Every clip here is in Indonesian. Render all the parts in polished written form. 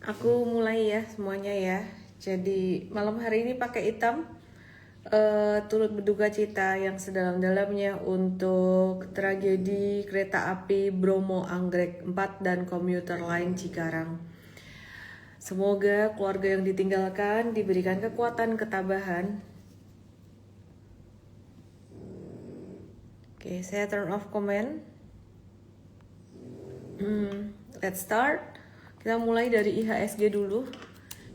Aku mulai ya semuanya ya. Jadi malam hari ini pakai hitam, turut berduka cita yang sedalam-dalamnya untuk tragedi kereta api Bromo Anggrek 4 dan komuter lain Cikarang. Semoga keluarga yang ditinggalkan diberikan kekuatan ketabahan. Oke, saya turn off comment. Let's start. Kita mulai dari IHSG dulu.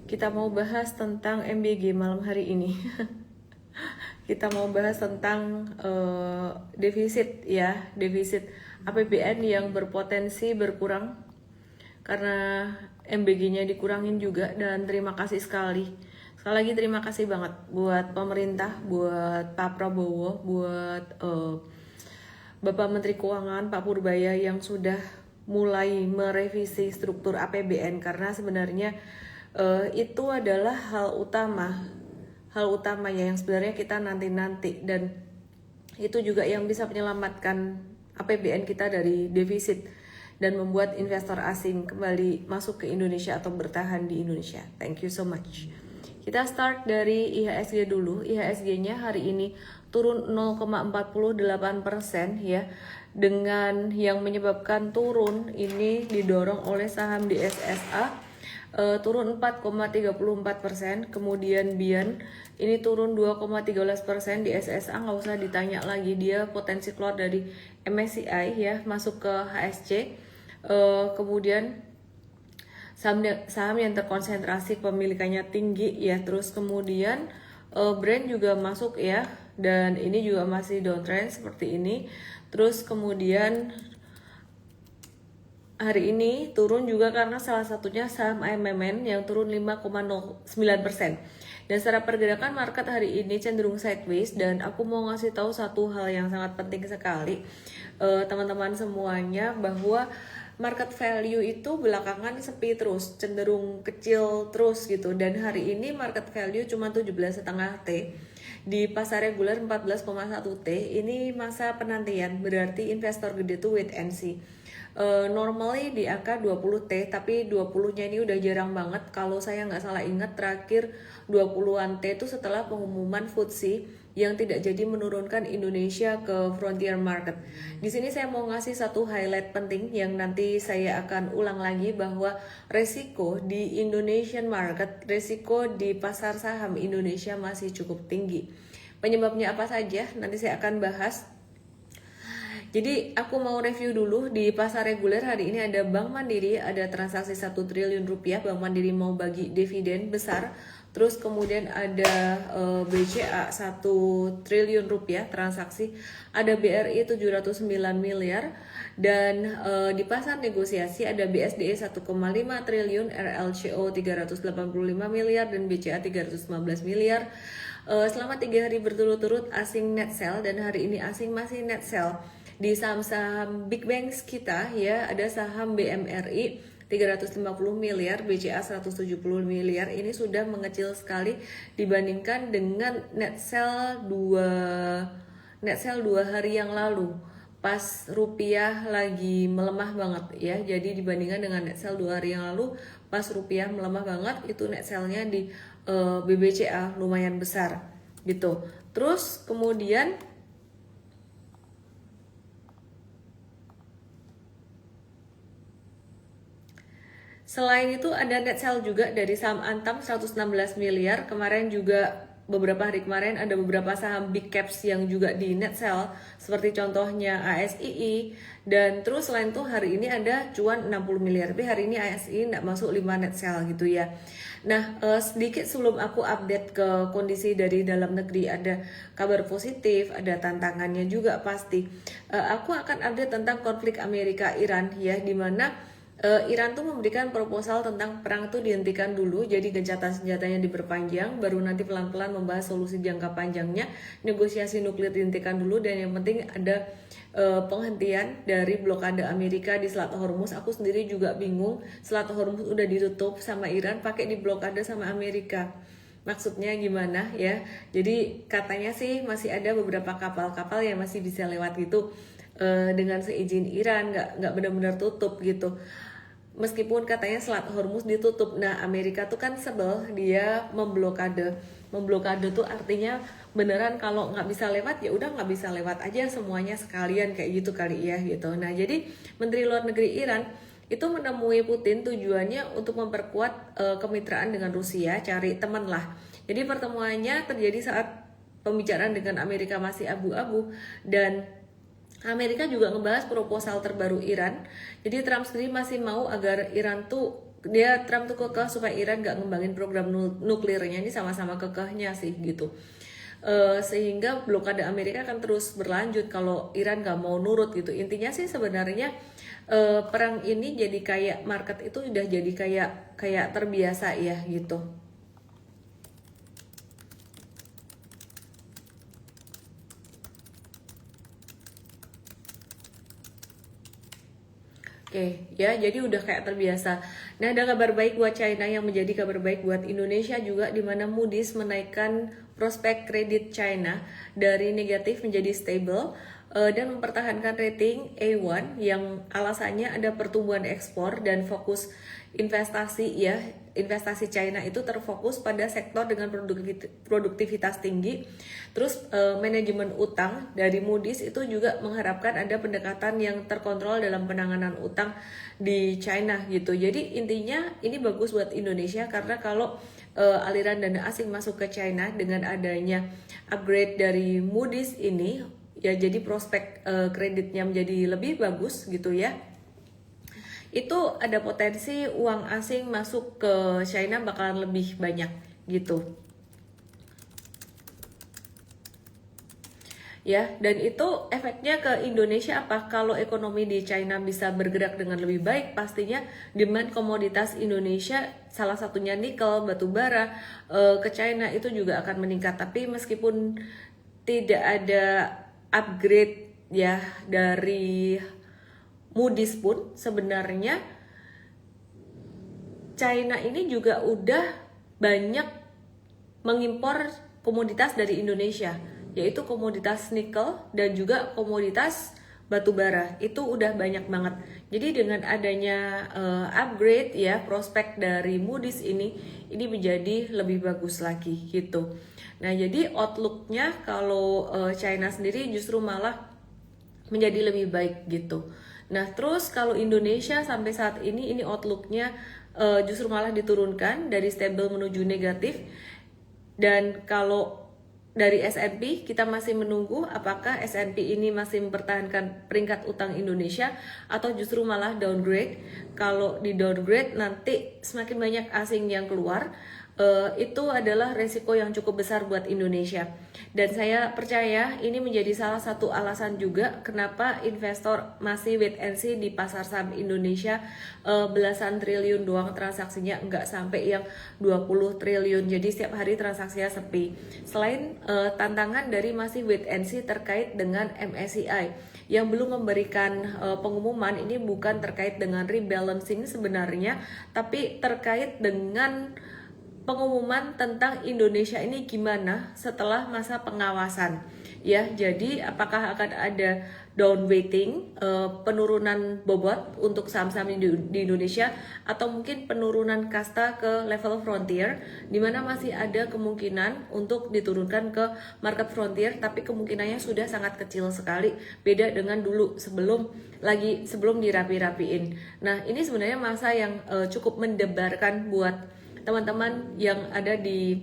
Kita mau bahas tentang MBG malam hari ini. Kita mau bahas tentang defisit ya, defisit APBN yang berpotensi berkurang karena MBG-nya dikurangin juga. Dan terima kasih sekali lagi terima kasih banget buat pemerintah, buat Pak Prabowo, buat Bapak Menteri Keuangan Pak Purbaya yang sudah mulai merevisi struktur APBN, karena sebenarnya itu adalah hal utamanya yang sebenarnya kita nanti dan itu juga yang bisa menyelamatkan APBN kita dari defisit dan membuat investor asing kembali masuk ke Indonesia atau bertahan di Indonesia. Thank you so much. Kita start dari IHSG dulu. IHSG-nya hari ini turun 0,48% ya. Dengan yang menyebabkan turun ini didorong oleh saham di SSA, turun 4,34%. Kemudian BIAN ini turun 2,13%. Di SSA nggak usah ditanya lagi, dia potensi keluar dari MSCI ya, masuk ke HSC. Kemudian saham yang terkonsentrasi pemilikannya tinggi ya. Terus kemudian brand juga masuk ya, dan ini juga masih downtrend seperti ini. Terus kemudian hari ini turun juga karena salah satunya saham AMMN yang turun 5,09%. Dan secara pergerakan market hari ini cenderung sideways, dan aku mau ngasih tahu satu hal yang sangat penting sekali teman-teman semuanya, bahwa market value itu belakangan sepi terus, cenderung kecil terus gitu. Dan hari ini market value cuma 17,5 T. Di pasar reguler 14,1 T. Ini masa penantian, berarti investor gede tuh wait and see. Normally di angka 20 T, tapi 20-nya ini udah jarang banget. Kalau saya nggak salah ingat terakhir 20-an T itu setelah pengumuman FTSE yang tidak jadi menurunkan Indonesia ke frontier market. Di sini saya mau ngasih satu highlight penting yang nanti saya akan ulang lagi, bahwa resiko di Indonesian market, resiko di pasar saham Indonesia masih cukup tinggi. Penyebabnya apa saja nanti saya akan bahas. Jadi aku mau review dulu di pasar reguler hari ini. Ada Bank Mandiri, ada transaksi 1 triliun rupiah. Bank Mandiri mau bagi dividen besar. Terus kemudian ada BCA 1 triliun rupiah transaksi. Ada BRI 709 miliar. Dan di pasar negosiasi ada BSDE 1,5 triliun, RLCO 385 miliar, dan BCA 315 miliar. Selama 3 hari berturut-turut asing net sell, dan hari ini asing masih net sell di saham-saham big banks kita ya. Ada saham BMRI 350 miliar, BCA 170 miliar. Ini sudah mengecil sekali dibandingkan dengan net sell 2 hari yang lalu pas rupiah lagi melemah banget ya. Jadi dibandingkan dengan net sell 2 hari yang lalu pas rupiah melemah banget, itu net sell-nya di BBCA lumayan besar gitu. Terus kemudian selain itu ada net sell juga dari saham Antam 116 miliar. Kemarin juga beberapa hari kemarin ada beberapa saham big caps yang juga di net sell, seperti contohnya ASII. Dan terus selain itu hari ini ada cuan 60 miliar, tapi hari ini ASI nggak masuk 5 net sell gitu ya. Nah, sedikit sebelum aku update ke kondisi dari dalam negeri, ada kabar positif, ada tantangannya juga pasti. Aku akan update tentang konflik Amerika-Iran ya, dimana Iran tuh memberikan proposal tentang perang tuh dihentikan dulu, jadi gencatan senjatanya diperpanjang, baru nanti pelan-pelan membahas solusi jangka panjangnya. Negosiasi nuklir dihentikan dulu, dan yang penting ada penghentian dari blokade Amerika di Selat Hormuz. Aku sendiri juga bingung, Selat Hormuz udah ditutup sama Iran, pakai di blokade sama Amerika. Maksudnya gimana ya? Jadi katanya sih masih ada beberapa kapal-kapal yang masih bisa lewat gitu dengan seizin Iran, nggak benar-benar tutup gitu. meskipun katanya Selat Hormuz ditutup. Nah, Amerika tuh kan sebel, dia memblokade. Memblokade tuh artinya beneran kalau nggak bisa lewat ya udah nggak bisa lewat aja semuanya sekalian kayak gitu kali ya gitu. Nah, jadi Menteri Luar Negeri Iran itu menemui Putin tujuannya untuk memperkuat kemitraan dengan Rusia, cari teman lah. Jadi pertemuannya terjadi saat pembicaraan dengan Amerika masih abu-abu, dan Amerika juga ngebahas proposal terbaru Iran. Jadi Trump sendiri masih mau agar Iran tuh Trump tuh kekeh supaya Iran gak ngembangin program nuklirnya. Ini sama-sama kekehnya sih gitu. Sehingga blokade Amerika akan terus berlanjut kalau Iran gak mau nurut gitu. Intinya sih sebenarnya perang ini jadi kayak market itu udah jadi kayak terbiasa ya gitu. Oke, ya jadi udah kayak terbiasa. Nah, ada kabar baik buat China yang menjadi kabar baik buat Indonesia juga, di mana Moody's menaikkan prospek kredit China dari negatif menjadi stable dan mempertahankan rating A1 yang alasannya ada pertumbuhan ekspor dan fokus investasi ya. Investasi China itu terfokus pada sektor dengan produktivitas tinggi. Terus manajemen utang dari Moody's itu juga mengharapkan ada pendekatan yang terkontrol dalam penanganan utang di China gitu. Jadi intinya ini bagus buat Indonesia karena kalau aliran dana asing masuk ke China dengan adanya upgrade dari Moody's ini ya, jadi prospek kreditnya menjadi lebih bagus gitu ya. Itu ada potensi uang asing masuk ke China bakalan lebih banyak gitu. Ya, dan itu efeknya ke Indonesia apa? Kalau ekonomi di China bisa bergerak dengan lebih baik, pastinya demand komoditas Indonesia, salah satunya nikel, batu bara, ke China itu juga akan meningkat. Tapi meskipun tidak ada upgrade ya dari Moody's pun, sebenarnya China ini juga udah banyak mengimpor komoditas dari Indonesia, yaitu komoditas nikel dan juga komoditas batu bara. Itu udah banyak banget. Jadi dengan adanya upgrade ya, prospek dari Moody's ini menjadi lebih bagus lagi gitu. Nah, jadi outlooknya kalau China sendiri justru malah menjadi lebih baik gitu. Nah, terus kalau Indonesia sampai saat ini outlooknya justru malah diturunkan dari stable menuju negatif. Dan kalau dari S&P kita masih menunggu apakah S&P ini masih mempertahankan peringkat utang Indonesia atau justru malah downgrade. Kalau di downgrade nanti semakin banyak asing yang keluar, itu adalah resiko yang cukup besar buat Indonesia. Dan saya percaya ini menjadi salah satu alasan juga kenapa investor masih wait and see di pasar saham Indonesia. Belasan triliun doang transaksinya, nggak sampai yang 20 triliun. Jadi setiap hari transaksinya sepi. Selain tantangan dari masih wait and see terkait dengan MSCI yang belum memberikan pengumuman, ini bukan terkait dengan rebalancing sebenarnya, tapi terkait dengan pengumuman tentang Indonesia ini gimana setelah masa pengawasan ya. Jadi apakah akan ada downweighting, penurunan bobot untuk saham-saham di Indonesia, atau mungkin penurunan kasta ke level frontier, di mana masih ada kemungkinan untuk diturunkan ke market frontier, tapi kemungkinannya sudah sangat kecil sekali, beda dengan dulu sebelum dirapi-rapiin. Nah, ini sebenarnya masa yang cukup mendebarkan buat teman-teman yang ada di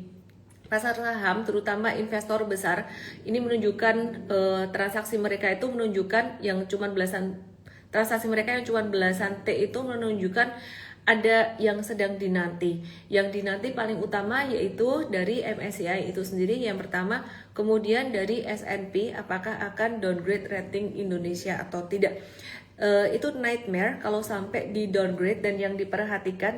pasar saham, terutama investor besar. Ini menunjukkan transaksi mereka itu menunjukkan yang cuma belasan T itu menunjukkan ada yang sedang dinanti. Yang dinanti paling utama yaitu dari MSCI itu sendiri yang pertama, kemudian dari S&P apakah akan downgrade rating Indonesia atau tidak. Itu nightmare kalau sampai di downgrade. Dan yang diperhatikan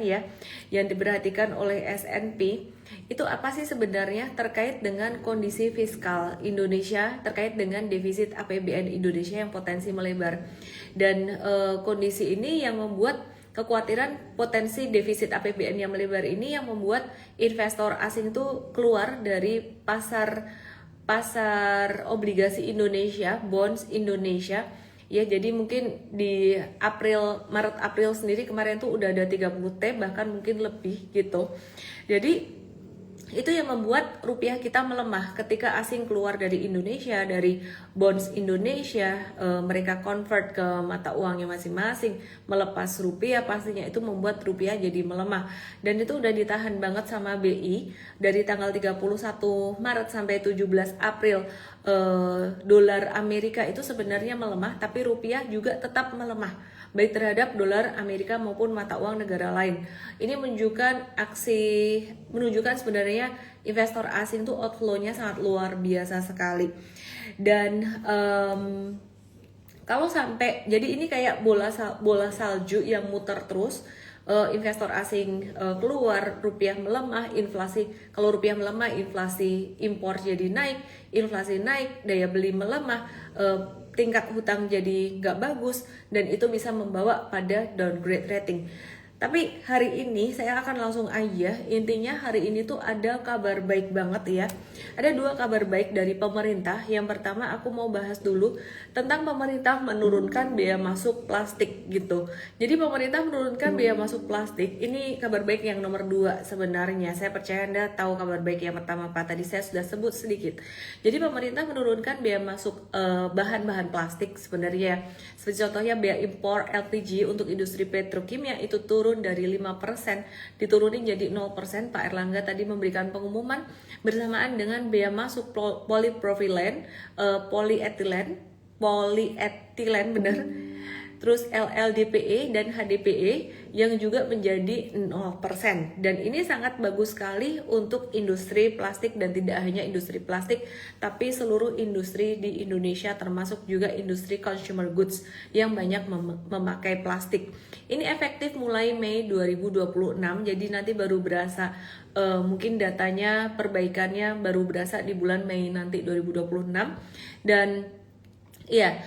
oleh S&P itu apa sih sebenarnya terkait dengan kondisi fiskal Indonesia, terkait dengan defisit APBN Indonesia yang potensi melebar. Dan kondisi ini yang membuat kekhawatiran potensi defisit APBN yang melebar ini yang membuat investor asing itu keluar dari pasar obligasi Indonesia, bonds Indonesia, Ya, jadi mungkin di Maret April sendiri kemarin tuh udah ada 30T bahkan mungkin lebih gitu. Jadi itu yang membuat rupiah kita melemah ketika asing keluar dari Indonesia, dari bonds Indonesia, mereka convert ke mata uangnya masing-masing, melepas rupiah, pastinya itu membuat rupiah jadi melemah. Dan itu udah ditahan banget sama BI dari tanggal 31 Maret sampai 17 April. Dolar Amerika itu sebenarnya melemah, tapi rupiah juga tetap melemah, baik terhadap dolar Amerika maupun mata uang negara lain. Ini menunjukkan sebenarnya investor asing tuh outflow-nya sangat luar biasa sekali. Dan kalau sampai, jadi ini kayak bola salju yang muter terus. Investor asing keluar, rupiah melemah, inflasi, kalau rupiah melemah, inflasi impor jadi naik, inflasi naik, daya beli melemah, tingkat hutang jadi nggak bagus, dan itu bisa membawa pada downgrade rating. Tapi hari ini saya akan langsung aja, intinya hari ini tuh ada kabar baik banget ya. Ada dua kabar baik dari pemerintah. Yang pertama aku mau bahas dulu tentang pemerintah menurunkan biaya masuk plastik gitu. Jadi pemerintah menurunkan biaya masuk plastik, ini kabar baik yang nomor 2 sebenarnya. Saya percaya Anda tahu kabar baik yang pertama apa, tadi saya sudah sebut sedikit. Jadi pemerintah menurunkan biaya masuk bahan-bahan plastik sebenarnya. Seperti contohnya biaya impor LPG untuk industri petrokimia itu turun dari 5% diturunin jadi 0%. Pak Erlangga tadi memberikan pengumuman bersamaan dengan bea masuk polipropilen, polietilen benar, terus LLDPE dan HDPE yang juga menjadi 0%. Dan ini sangat bagus sekali untuk industri plastik, dan tidak hanya industri plastik tapi seluruh industri di Indonesia, termasuk juga industri consumer goods yang banyak memakai plastik. Ini efektif mulai Mei 2026, jadi nanti baru berasa, mungkin datanya perbaikannya baru berasa di bulan Mei nanti 2026. Dan iya,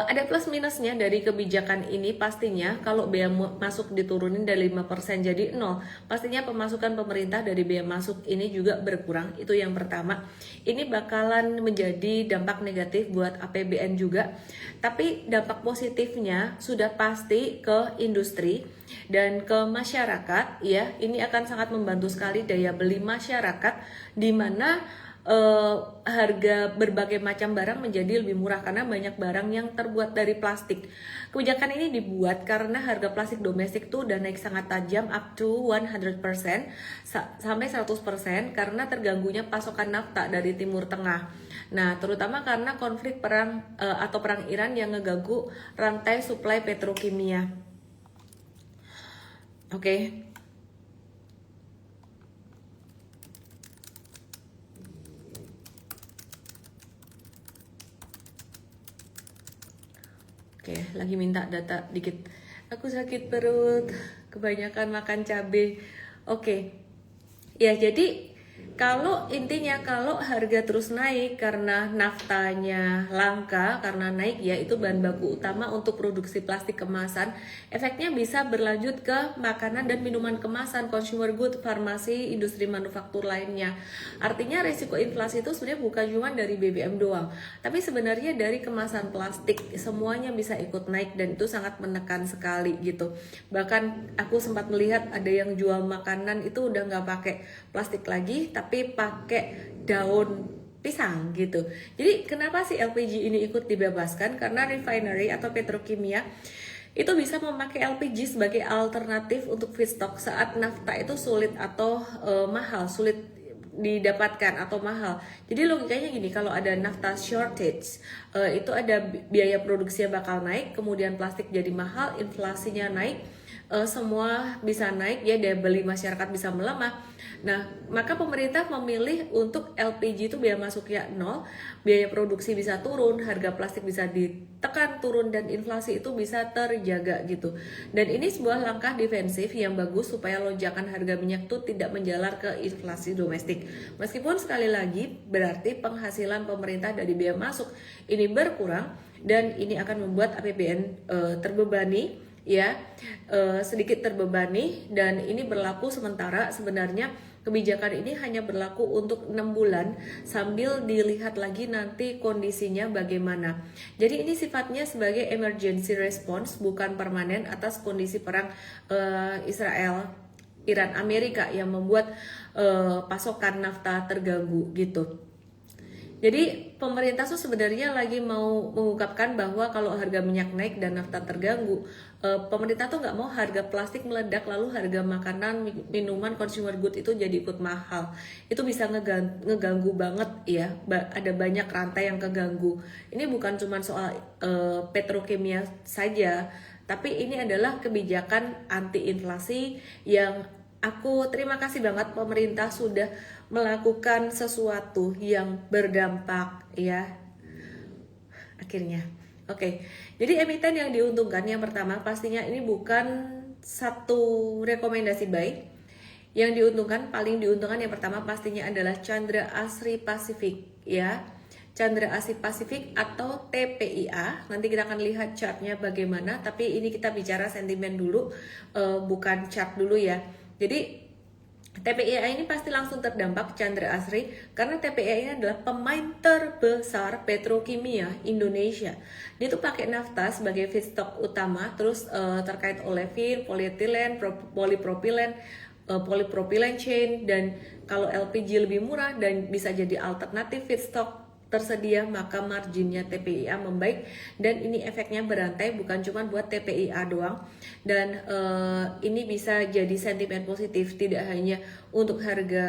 ada plus minusnya dari kebijakan ini. Pastinya kalau bea masuk diturunin dari 5% jadi 0, pastinya pemasukan pemerintah dari bea masuk ini juga berkurang. Itu yang pertama. Ini bakalan menjadi dampak negatif buat APBN juga. Tapi dampak positifnya sudah pasti ke industri dan ke masyarakat ya. Ini akan sangat membantu sekali daya beli masyarakat, di mana harga berbagai macam barang menjadi lebih murah karena banyak barang yang terbuat dari plastik. Kebijakan ini dibuat karena harga plastik domestik tuh udah naik sangat tajam, up to 100% sampai 100% karena terganggunya pasokan nafta dari Timur Tengah. Nah, terutama karena konflik perang Iran yang ngeganggu rantai suplai petrokimia. Oke. Oke, lagi minta data dikit. Aku sakit perut, kebanyakan makan cabai. Oke, ya jadi kalau intinya kalau harga terus naik karena naftanya langka, karena naik ya itu bahan baku utama untuk produksi plastik kemasan, efeknya bisa berlanjut ke makanan dan minuman kemasan, consumer good, farmasi, industri manufaktur lainnya. Artinya risiko inflasi itu sebenarnya bukan cuma dari BBM doang, tapi sebenarnya dari kemasan plastik semuanya bisa ikut naik, dan itu sangat menekan sekali gitu. Bahkan aku sempat melihat ada yang jual makanan itu udah nggak pakai plastik lagi, tapi pakai daun pisang gitu. Jadi kenapa sih LPG ini ikut dibebaskan? Karena refinery atau petrokimia itu bisa memakai LPG sebagai alternatif untuk feedstock saat nafta itu sulit atau mahal, sulit didapatkan atau mahal. Jadi logikanya gini, kalau ada nafta shortage, itu ada biaya produksinya bakal naik, kemudian plastik jadi mahal, inflasinya naik, semua bisa naik ya, daya beli masyarakat bisa melemah. Nah, maka pemerintah memilih untuk LPG itu biaya masuknya 0, biaya produksi bisa turun, harga plastik bisa ditekan turun, dan inflasi itu bisa terjaga gitu. Dan ini sebuah langkah defensif yang bagus supaya lonjakan harga minyak itu tidak menjalar ke inflasi domestik. Meskipun sekali lagi berarti penghasilan pemerintah dari biaya masuk ini berkurang, dan ini akan membuat APBN terbebani. ya, sedikit terbebani, dan ini berlaku sementara. Sebenarnya kebijakan ini hanya berlaku untuk 6 bulan sambil dilihat lagi nanti kondisinya bagaimana. Jadi ini sifatnya sebagai emergency response, bukan permanen atas kondisi perang Israel Iran Amerika yang membuat pasokan nafta terganggu gitu. Jadi pemerintah tuh sebenarnya lagi mau mengungkapkan bahwa kalau harga minyak naik dan nafta terganggu, pemerintah tuh nggak mau harga plastik meledak, lalu harga makanan, minuman, consumer good itu jadi ikut mahal. Itu bisa ngeganggu banget ya, ada banyak rantai yang keganggu. Ini bukan cuma soal petrokimia saja, tapi ini adalah kebijakan anti inflasi yang aku terima kasih banget pemerintah sudah melakukan sesuatu yang berdampak ya akhirnya. Oke, jadi emiten yang diuntungkan yang pertama pastinya ini bukan satu rekomendasi buy. Yang diuntungkan, paling diuntungkan yang pertama pastinya adalah Chandra Asri Pacific ya. Chandra Asri Pacific atau TPIA. Nanti kita akan lihat chartnya bagaimana, tapi ini kita bicara sentimen dulu, bukan chart dulu ya. Jadi TPIA ini pasti langsung terdampak Chandra Asri karena TPIA ini adalah pemain terbesar petrokimia Indonesia. Dia tuh pakai nafta sebagai feedstock utama, terus terkait olefin, polietilen, polipropilen, polypropylene chain, dan kalau LPG lebih murah dan bisa jadi alternatif feedstock tersedia, maka marginnya TPIA membaik, dan ini efeknya berantai bukan cuma buat TPIA doang, dan ini bisa jadi sentimen positif tidak hanya untuk harga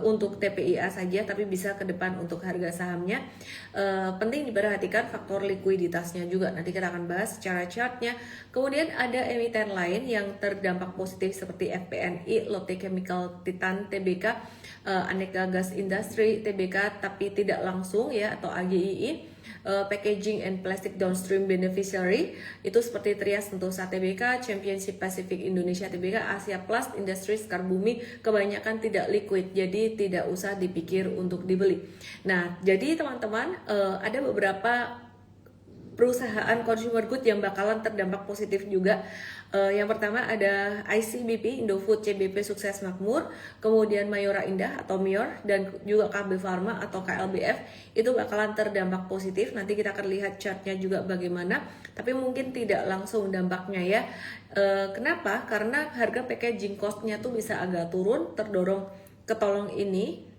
untuk TPIA saja, tapi bisa ke depan untuk harga sahamnya. Penting diperhatikan faktor likuiditasnya juga, nanti kita akan bahas secara chartnya. Kemudian ada emiten lain yang terdampak positif seperti FPNI, Lotte Chemical Titan Tbk, Aneka Gas Industry Tbk tapi tidak langsung ya, atau AGII, Packaging and Plastic Downstream Beneficiary itu seperti Trias Sentosa Tbk, Championship Pacific Indonesia Tbk, Asia Plast Industries, Karbumi, kebanyakan tidak liquid, jadi tidak usah dipikir untuk dibeli. Nah, jadi teman-teman, ada beberapa perusahaan consumer good yang bakalan terdampak positif juga. Yang pertama ada ICBP, Indofood, CBP Sukses Makmur, kemudian Mayora Indah atau Mior, dan juga KB Pharma atau KLBF itu bakalan terdampak positif. Nanti kita akan lihat chartnya juga bagaimana, tapi mungkin tidak langsung dampaknya ya. Kenapa? Karena harga packaging cost-nya tuh bisa agak turun, terdorong ketolong ini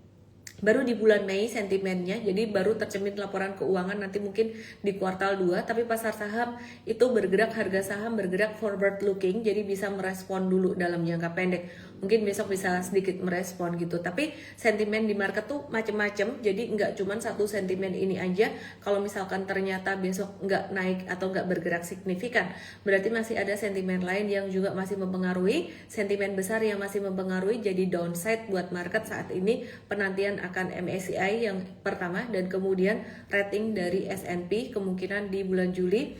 baru di bulan Mei sentimennya, jadi baru tercermin laporan keuangan nanti mungkin di kuartal 2, tapi pasar saham itu bergerak, harga saham bergerak forward looking, jadi bisa merespon dulu dalam jangka pendek. Mungkin besok bisa sedikit merespon gitu, tapi sentimen di market tuh macem-macem, jadi nggak cuma satu sentimen ini aja. Kalau misalkan ternyata besok nggak naik atau nggak bergerak signifikan, berarti masih ada sentimen lain yang juga masih mempengaruhi, sentimen besar yang masih mempengaruhi, jadi downside buat market saat ini. Penantian akan MSCI yang pertama, dan kemudian rating dari S&P kemungkinan di bulan Juni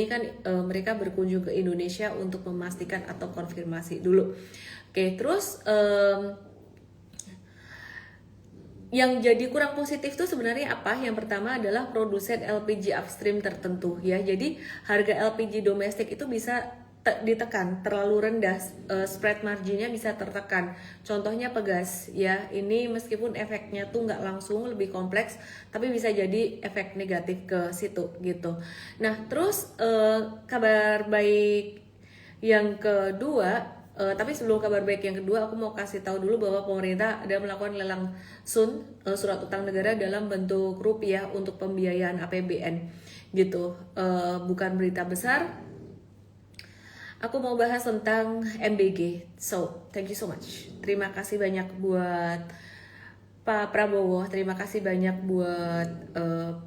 kan mereka berkunjung ke Indonesia untuk memastikan atau konfirmasi dulu. Oke, terus yang jadi kurang positif tuh sebenarnya apa? Yang pertama adalah produsen LPG upstream tertentu ya. Jadi harga LPG domestik itu bisa ditekan terlalu rendah, spread marginnya bisa tertekan. Contohnya Pegas ya, ini meskipun efeknya tuh nggak langsung, lebih kompleks, tapi bisa jadi efek negatif ke situ gitu. Nah terus kabar baik yang kedua, tapi sebelum kabar baik yang kedua, aku mau kasih tahu dulu bahwa pemerintah ada melakukan lelang SUN, surat utang negara dalam bentuk rupiah untuk pembiayaan APBN gitu. Bukan berita besar. Aku mau bahas tentang MBG. So, thank you so much. Terima kasih banyak buat Pak Prabowo, terima kasih banyak buat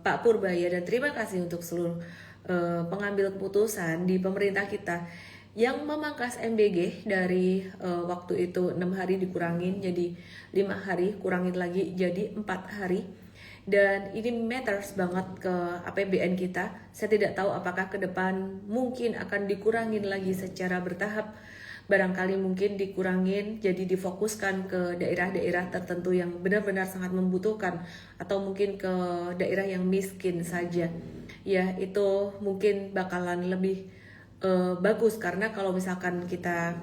Pak Purbaya, dan terima kasih untuk seluruh pengambil keputusan di pemerintah kita yang memangkas MBG dari waktu itu 6 hari dikurangin jadi 5 hari, kurangin lagi jadi 4 hari. Dan ini matters banget ke APBN kita. Saya tidak tahu apakah ke depan mungkin akan dikurangin lagi secara bertahap. Barangkali mungkin dikurangin jadi difokuskan ke daerah-daerah tertentu yang benar-benar sangat membutuhkan, atau mungkin ke daerah yang miskin saja. Ya, itu mungkin bakalan lebih bagus, karena kalau misalkan kita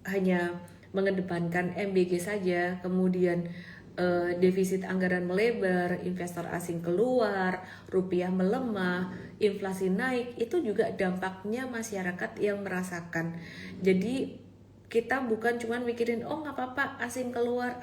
hanya mengedepankan MBG saja, kemudian defisit anggaran melebar, investor asing keluar, rupiah melemah, inflasi naik, itu juga dampaknya masyarakat yang merasakan. Jadi kita bukan cuma mikirin oh nggak apa-apa asing keluar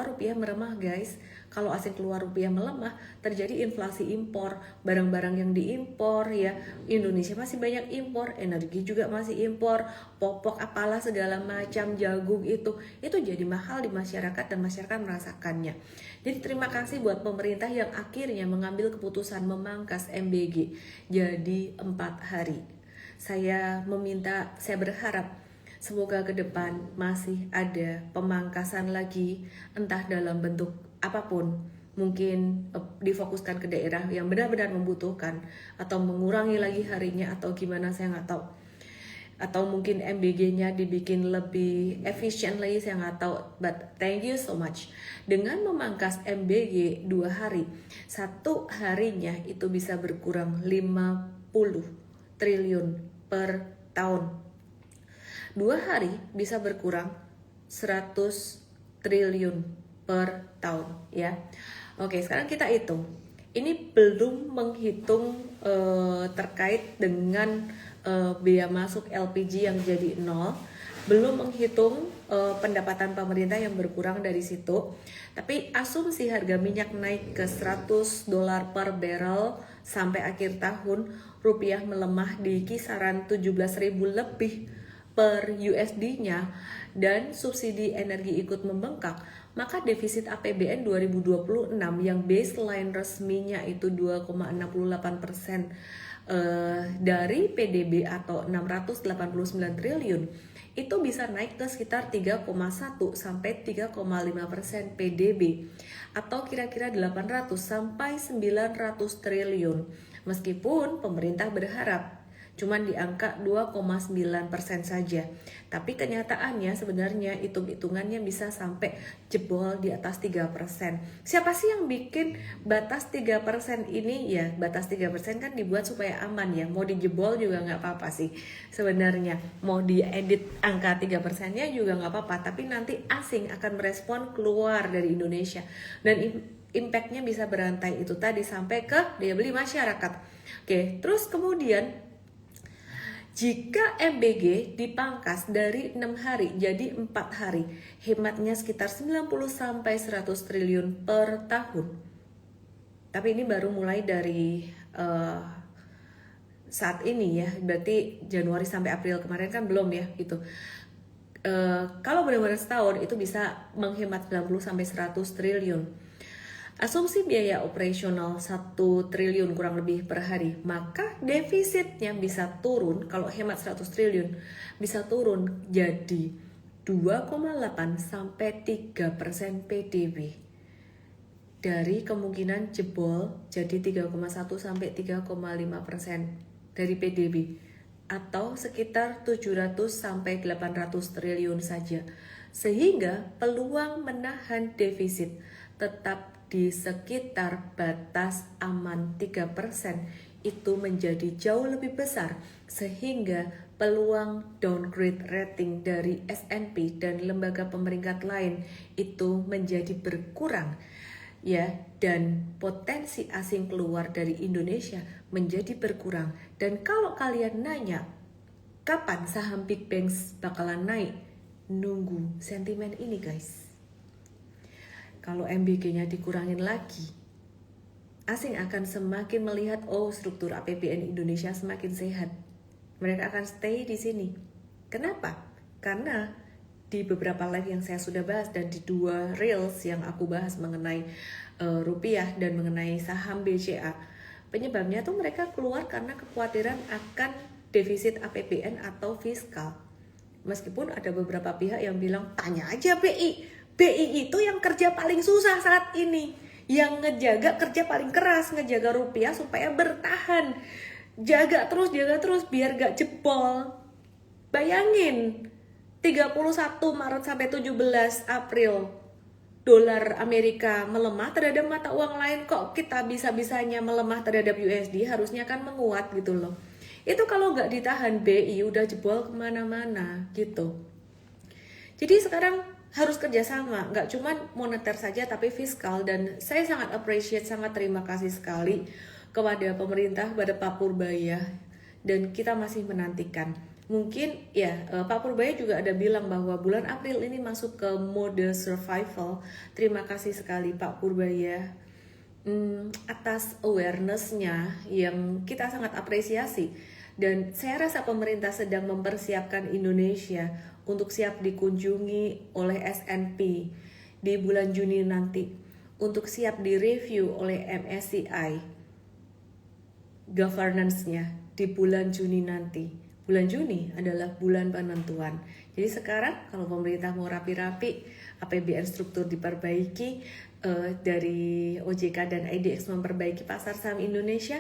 rupiah melemah guys. Kalau asing keluar rupiah melemah, terjadi inflasi impor, barang-barang yang diimpor ya, Indonesia masih banyak impor, energi juga masih impor, popok apalah segala macam, jagung itu jadi mahal di masyarakat dan masyarakat merasakannya. Jadi terima kasih buat pemerintah yang akhirnya mengambil keputusan memangkas MBG jadi 4 hari. Saya berharap semoga ke depan masih ada pemangkasan lagi, entah dalam bentuk apapun. Mungkin difokuskan ke daerah yang benar-benar membutuhkan, atau mengurangi lagi harinya, atau gimana saya nggak tahu. Atau mungkin MBG-nya dibikin lebih efisien lagi, saya nggak tahu. But thank you so much. Dengan memangkas MBG 2 hari, 1 harinya itu bisa berkurang 50 triliun per tahun. 2 hari bisa berkurang 100 triliun per tahun ya. Oke, sekarang kita hitung. Ini belum menghitung terkait dengan biaya masuk LPG yang jadi 0, belum menghitung pendapatan pemerintah yang berkurang dari situ. Tapi asumsi harga minyak naik ke $100 per barrel sampai akhir tahun, rupiah melemah di kisaran 17.000 lebih per USD-nya, dan subsidi energi ikut membengkak, maka defisit APBN 2026 yang baseline resminya itu 2,68% dari PDB atau 689 triliun itu bisa naik ke sekitar 3,1 sampai 3,5% PDB atau kira-kira 800 sampai 900 triliun. Meskipun pemerintah berharap cuman di angka 2,9% saja. Tapi kenyataannya sebenarnya hitung-hitungannya bisa sampai jebol di atas 3%. Siapa sih yang bikin batas 3% ini? Ya, batas 3% kan dibuat supaya aman ya. Mau dijebol juga nggak apa-apa sih sebenarnya. Mau diedit angka 3%-nya juga nggak apa-apa. Tapi nanti asing akan merespon keluar dari Indonesia. Dan impact-nya bisa berantai itu tadi sampai ke daya beli masyarakat. Oke, terus kemudian jika MBG dipangkas dari 6 hari jadi 4 hari, hematnya sekitar 90 sampai 100 triliun per tahun. Tapi ini baru mulai dari saat ini ya, berarti Januari sampai April kemarin kan belum ya gitu. Kalau benar-benar setahun itu bisa menghemat 90 sampai 100 triliun. Asumsi biaya operasional 1 triliun kurang lebih per hari, maka defisitnya bisa turun, kalau hemat 100 triliun bisa turun jadi 2,8 sampai 3% PDB. Dari kemungkinan jebol jadi 3,1 sampai 3,5% dari PDB atau sekitar 700 sampai 800 triliun saja. Sehingga peluang menahan defisit tetap di sekitar batas aman 3% itu menjadi jauh lebih besar, sehingga peluang downgrade rating dari S&P dan lembaga pemeringkat lain itu menjadi berkurang ya, dan potensi asing keluar dari Indonesia menjadi berkurang. Dan kalau kalian nanya kapan saham Big Banks bakalan naik, nunggu sentimen ini guys. Kalau MBG-nya dikurangin lagi, asing akan semakin melihat struktur APBN Indonesia semakin sehat. Mereka akan stay di sini. Kenapa? Karena di beberapa live yang saya sudah bahas dan di 2 reels yang aku bahas mengenai rupiah dan mengenai saham BCA, penyebabnya tuh mereka keluar karena kekhawatiran akan defisit APBN atau fiskal. Meskipun ada beberapa pihak yang bilang tanya aja BI itu yang kerja paling susah saat ini, yang ngejaga kerja paling keras, ngejaga rupiah supaya bertahan, jaga terus biar gak jebol. Bayangin 31 Maret sampai 17 April dolar Amerika melemah terhadap mata uang lain, kok kita bisa-bisanya melemah terhadap USD, harusnya kan menguat gitu loh. Itu kalau nggak ditahan BI udah jebol kemana-mana gitu. Jadi sekarang harus kerjasama, nggak cuma moneter saja tapi fiskal. Dan saya sangat appreciate, sangat terima kasih sekali kepada pemerintah, kepada Pak Purbaya, dan kita masih menantikan. Mungkin ya Pak Purbaya juga ada bilang bahwa bulan April ini masuk ke mode survival. Terima kasih sekali Pak Purbaya atas awareness-nya yang kita sangat apresiasi. Dan saya rasa pemerintah sedang mempersiapkan Indonesia untuk siap dikunjungi oleh S&P di bulan Juni nanti, untuk siap direview oleh MSCI governance-nya di bulan Juni nanti. Bulan Juni adalah bulan penentuan. Jadi sekarang kalau pemerintah mau rapi-rapi, APBN struktur diperbaiki, dari OJK dan IDX memperbaiki pasar saham Indonesia.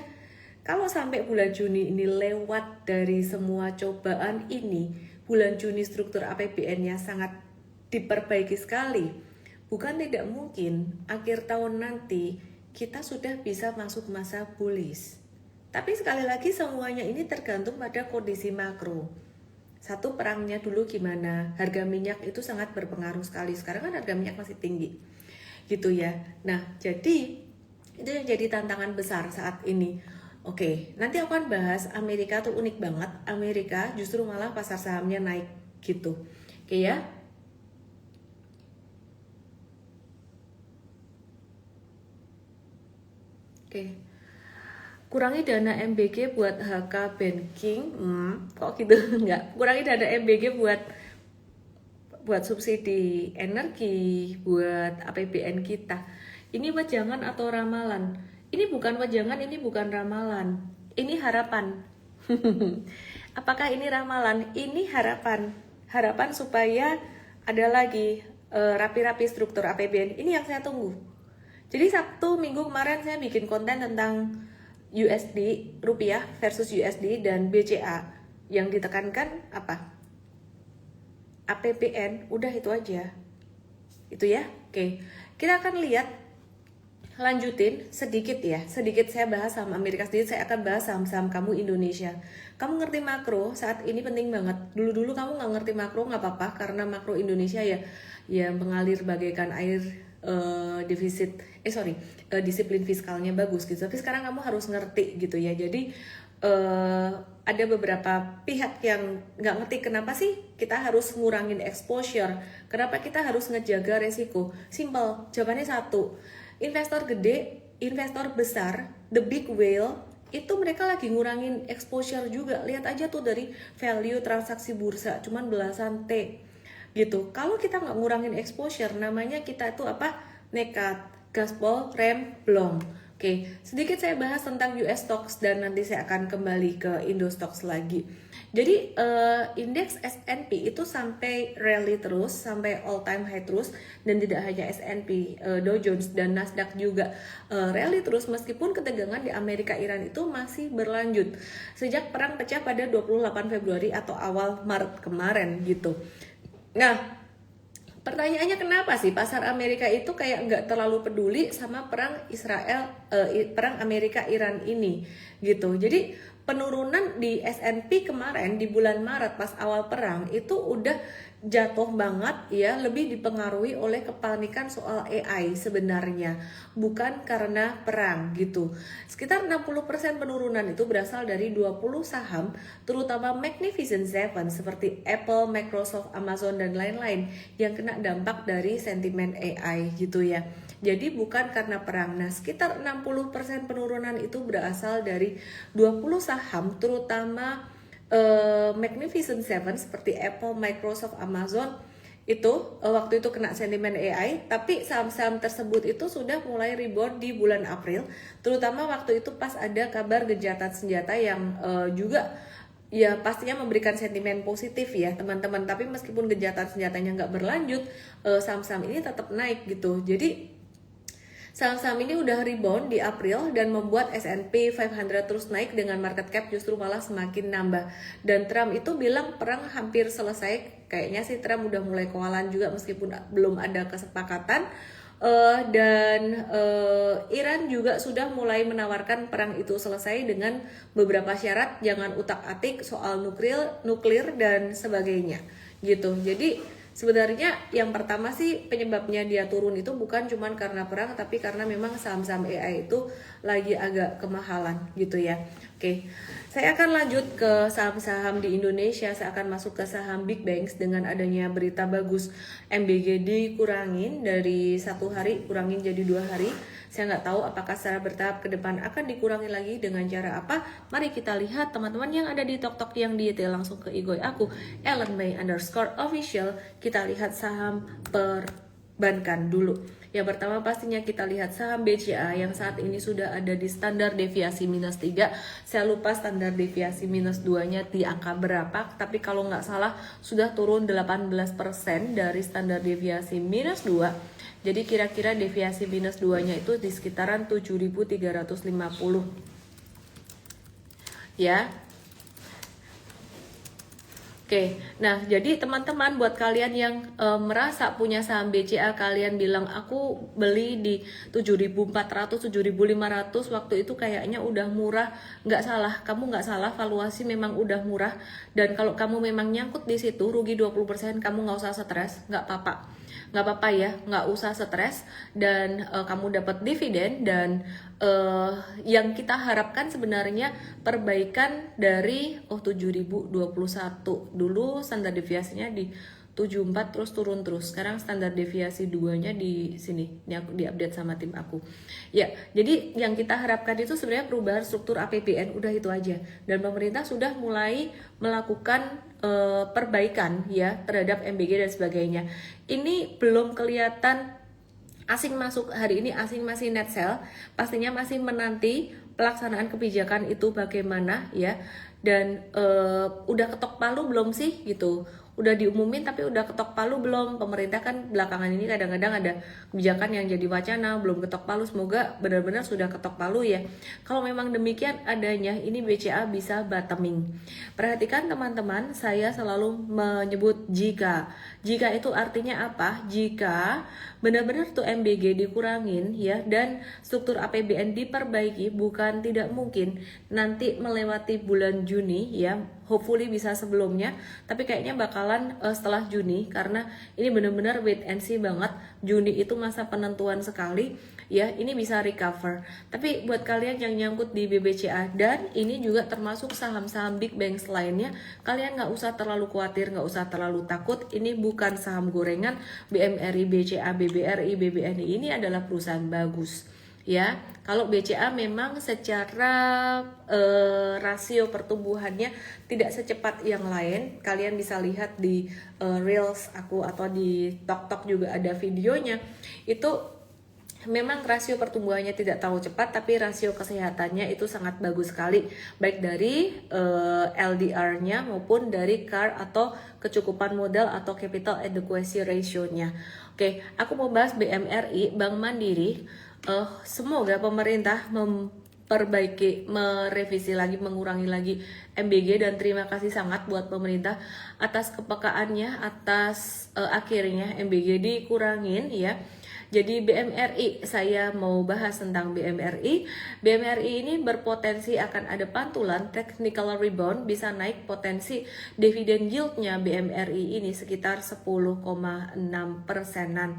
Kalau sampai bulan Juni ini lewat dari semua cobaan ini, bulan Juni struktur APBN-nya sangat diperbaiki sekali. Bukan tidak mungkin akhir tahun nanti kita sudah bisa masuk masa bullish. Tapi sekali lagi semuanya ini tergantung pada kondisi makro. Satu, perangnya dulu gimana, harga minyak itu sangat berpengaruh sekali. Sekarang kan harga minyak masih tinggi gitu ya. Nah jadi itu yang jadi tantangan besar saat ini. Oke, nanti aku akan bahas Amerika tuh unik banget. Amerika justru malah pasar sahamnya naik gitu. Oke ya. Oke. Kurangi dana MBG buat HK Banking. Kok gitu? Enggak. Kurangi dana MBG buat subsidi energi, buat APBN kita. Ini wejangan atau ramalan? Ini bukan wejangan, ini bukan ramalan. Ini harapan. Apakah ini ramalan? Ini harapan. Harapan supaya ada lagi rapi-rapi struktur APBN. Ini yang saya tunggu. Jadi Sabtu minggu kemarin saya bikin konten tentang USD, rupiah versus USD dan BCA. Yang ditekankan apa? APBN, udah itu aja. Itu ya. Oke. Kita akan lihat, lanjutin sedikit ya. Sedikit saya bahas saham Amerika, sedikit saya akan bahas saham-saham kamu Indonesia. Kamu ngerti makro saat ini penting banget. Dulu-dulu kamu nggak ngerti makro nggak apa-apa, karena makro Indonesia ya mengalir bagaikan air, disiplin fiskalnya bagus gitu. Tapi sekarang kamu harus ngerti gitu ya. Jadi ada beberapa pihak yang nggak ngerti kenapa sih kita harus ngurangin exposure, kenapa kita harus ngejaga resiko. Simple, jawabannya satu, investor gede, investor besar, the big whale, itu mereka lagi ngurangin exposure juga. Lihat aja tuh dari value transaksi bursa, cuman belasan T gitu. Kalau kita nggak ngurangin exposure, namanya kita itu apa? Nekat, gaspol, rem, blong. Oke, sedikit saya bahas tentang US stocks dan nanti saya akan kembali ke Indo stocks lagi. Jadi indeks S&P itu sampai rally terus, sampai all time high terus, dan tidak hanya S&P, Dow Jones dan Nasdaq juga rally terus meskipun ketegangan di Amerika Iran itu masih berlanjut sejak perang pecah pada 28 Februari atau awal Maret kemarin gitu. Nah, pertanyaannya kenapa sih pasar Amerika itu kayak nggak terlalu peduli sama perang perang Amerika Iran ini gitu. Jadi penurunan di S&P kemarin di bulan Maret pas awal perang itu udah jatuh banget ya, lebih dipengaruhi oleh kepanikan soal AI sebenarnya, bukan karena perang gitu. Sekitar 60% penurunan itu berasal dari 20 saham, terutama Magnificent Seven seperti Apple, Microsoft, Amazon dan lain-lain yang kena dampak dari sentimen AI gitu ya. Jadi bukan karena perang. Nah, sekitar 60% penurunan itu berasal dari 20 saham, terutama Magnificent Seven seperti Apple, Microsoft, Amazon itu waktu itu kena sentimen AI, tapi saham-saham tersebut itu sudah mulai rebound di bulan April, terutama waktu itu pas ada kabar gencatan senjata yang juga ya pastinya memberikan sentimen positif ya teman-teman. Tapi meskipun gencatan senjatanya nggak berlanjut, saham-saham ini tetap naik gitu. Jadi saham-saham ini udah rebound di April dan membuat S&P 500 terus naik dengan market cap justru malah semakin nambah. Dan Trump itu bilang perang hampir selesai. Kayaknya sih Trump udah mulai kewalan juga meskipun belum ada kesepakatan. Iran juga sudah mulai menawarkan perang itu selesai dengan beberapa syarat, jangan utak-atik soal nuklir dan sebagainya gitu. Jadi sebenarnya yang pertama sih penyebabnya dia turun itu bukan cuman karena perang, tapi karena memang saham-saham AI itu lagi agak kemahalan gitu ya. Oke, saya akan lanjut ke saham-saham di Indonesia. Saya akan masuk ke saham Big Banks dengan adanya berita bagus MBG dikurangin dari 1 hari, kurangin jadi 2 hari. Saya nggak tahu apakah secara bertahap ke depan akan dikurangi lagi dengan cara apa. Mari kita lihat teman-teman yang ada di TokTok yang detail, langsung ke IG aku @ellenmay_official. Kita lihat saham perbankan dulu. Yang pertama pastinya kita lihat saham BCA yang saat ini sudah ada di standar deviasi -3. Saya lupa standar deviasi -2 nya di angka berapa, tapi kalau nggak salah sudah turun 18% dari standar deviasi -2. Jadi kira-kira deviasi -2 nya itu di sekitaran 7.350 ya. Oke, nah jadi teman-teman buat kalian yang merasa punya saham BCA, kalian bilang aku beli di 7.400, 7.500 waktu itu kayaknya udah murah. Nggak salah, kamu nggak salah, valuasi memang udah murah. Dan kalau kamu memang nyangkut di situ rugi 20%, kamu nggak usah stres, nggak apa-apa ya, nggak usah stres. Dan kamu dapat dividen dan yang kita harapkan sebenarnya perbaikan dari 7.021. Dulu standar deviasinya di 74 terus turun terus. Sekarang standar deviasi 2-nya di sini. Ini aku diupdate sama tim aku. Ya, jadi yang kita harapkan itu sebenarnya perubahan struktur APBN, udah itu aja. Dan pemerintah sudah mulai melakukan perbaikan ya terhadap MBG dan sebagainya. Ini belum kelihatan asing masuk hari ini, asing masih net sell, pastinya masih menanti pelaksanaan kebijakan itu bagaimana ya. Dan udah ketok palu belum sih gitu, udah diumumin tapi udah ketok palu belum? Pemerintah kan belakangan ini kadang-kadang ada kebijakan yang jadi wacana belum ketok palu, semoga benar-benar sudah ketok palu ya. Kalau memang demikian adanya, ini BCA bisa bottoming. Perhatikan teman-teman, saya selalu menyebut jika itu artinya apa? Jika benar-benar tuh MBG dikurangin ya dan struktur APBN diperbaiki, bukan tidak mungkin nanti melewati bulan Juni ya, hopefully bisa sebelumnya, tapi kayaknya bakalan setelah Juni karena ini benar-benar wait and see banget. Juni itu masa penentuan sekali ya, ini bisa recover. Tapi buat kalian yang nyangkut di BBCA dan ini juga termasuk saham-saham big banks lainnya, kalian nggak usah terlalu khawatir, nggak usah terlalu takut. Ini bukan saham gorengan. BMRI, BCA, BBRI, BBNI ini adalah perusahaan bagus ya. Kalau BCA memang secara rasio pertumbuhannya tidak secepat yang lain. Kalian bisa lihat di reels aku atau di TokTok juga ada videonya. Itu memang rasio pertumbuhannya tidak terlalu cepat, tapi rasio kesehatannya itu sangat bagus sekali, baik dari LDR-nya maupun dari CAR atau kecukupan modal atau capital adequacy ratio-nya. Oke, aku mau bahas BMRI, Bank Mandiri. Semoga pemerintah memperbaiki, merevisi lagi, mengurangi lagi MBG, dan terima kasih sangat buat pemerintah atas kepekaannya, atas akhirnya MBG dikurangin ya. Jadi BMRI, saya mau bahas tentang BMRI. BMRI ini berpotensi akan ada pantulan, technical rebound, bisa naik, potensi dividen yieldnya BMRI ini sekitar 10,6%-an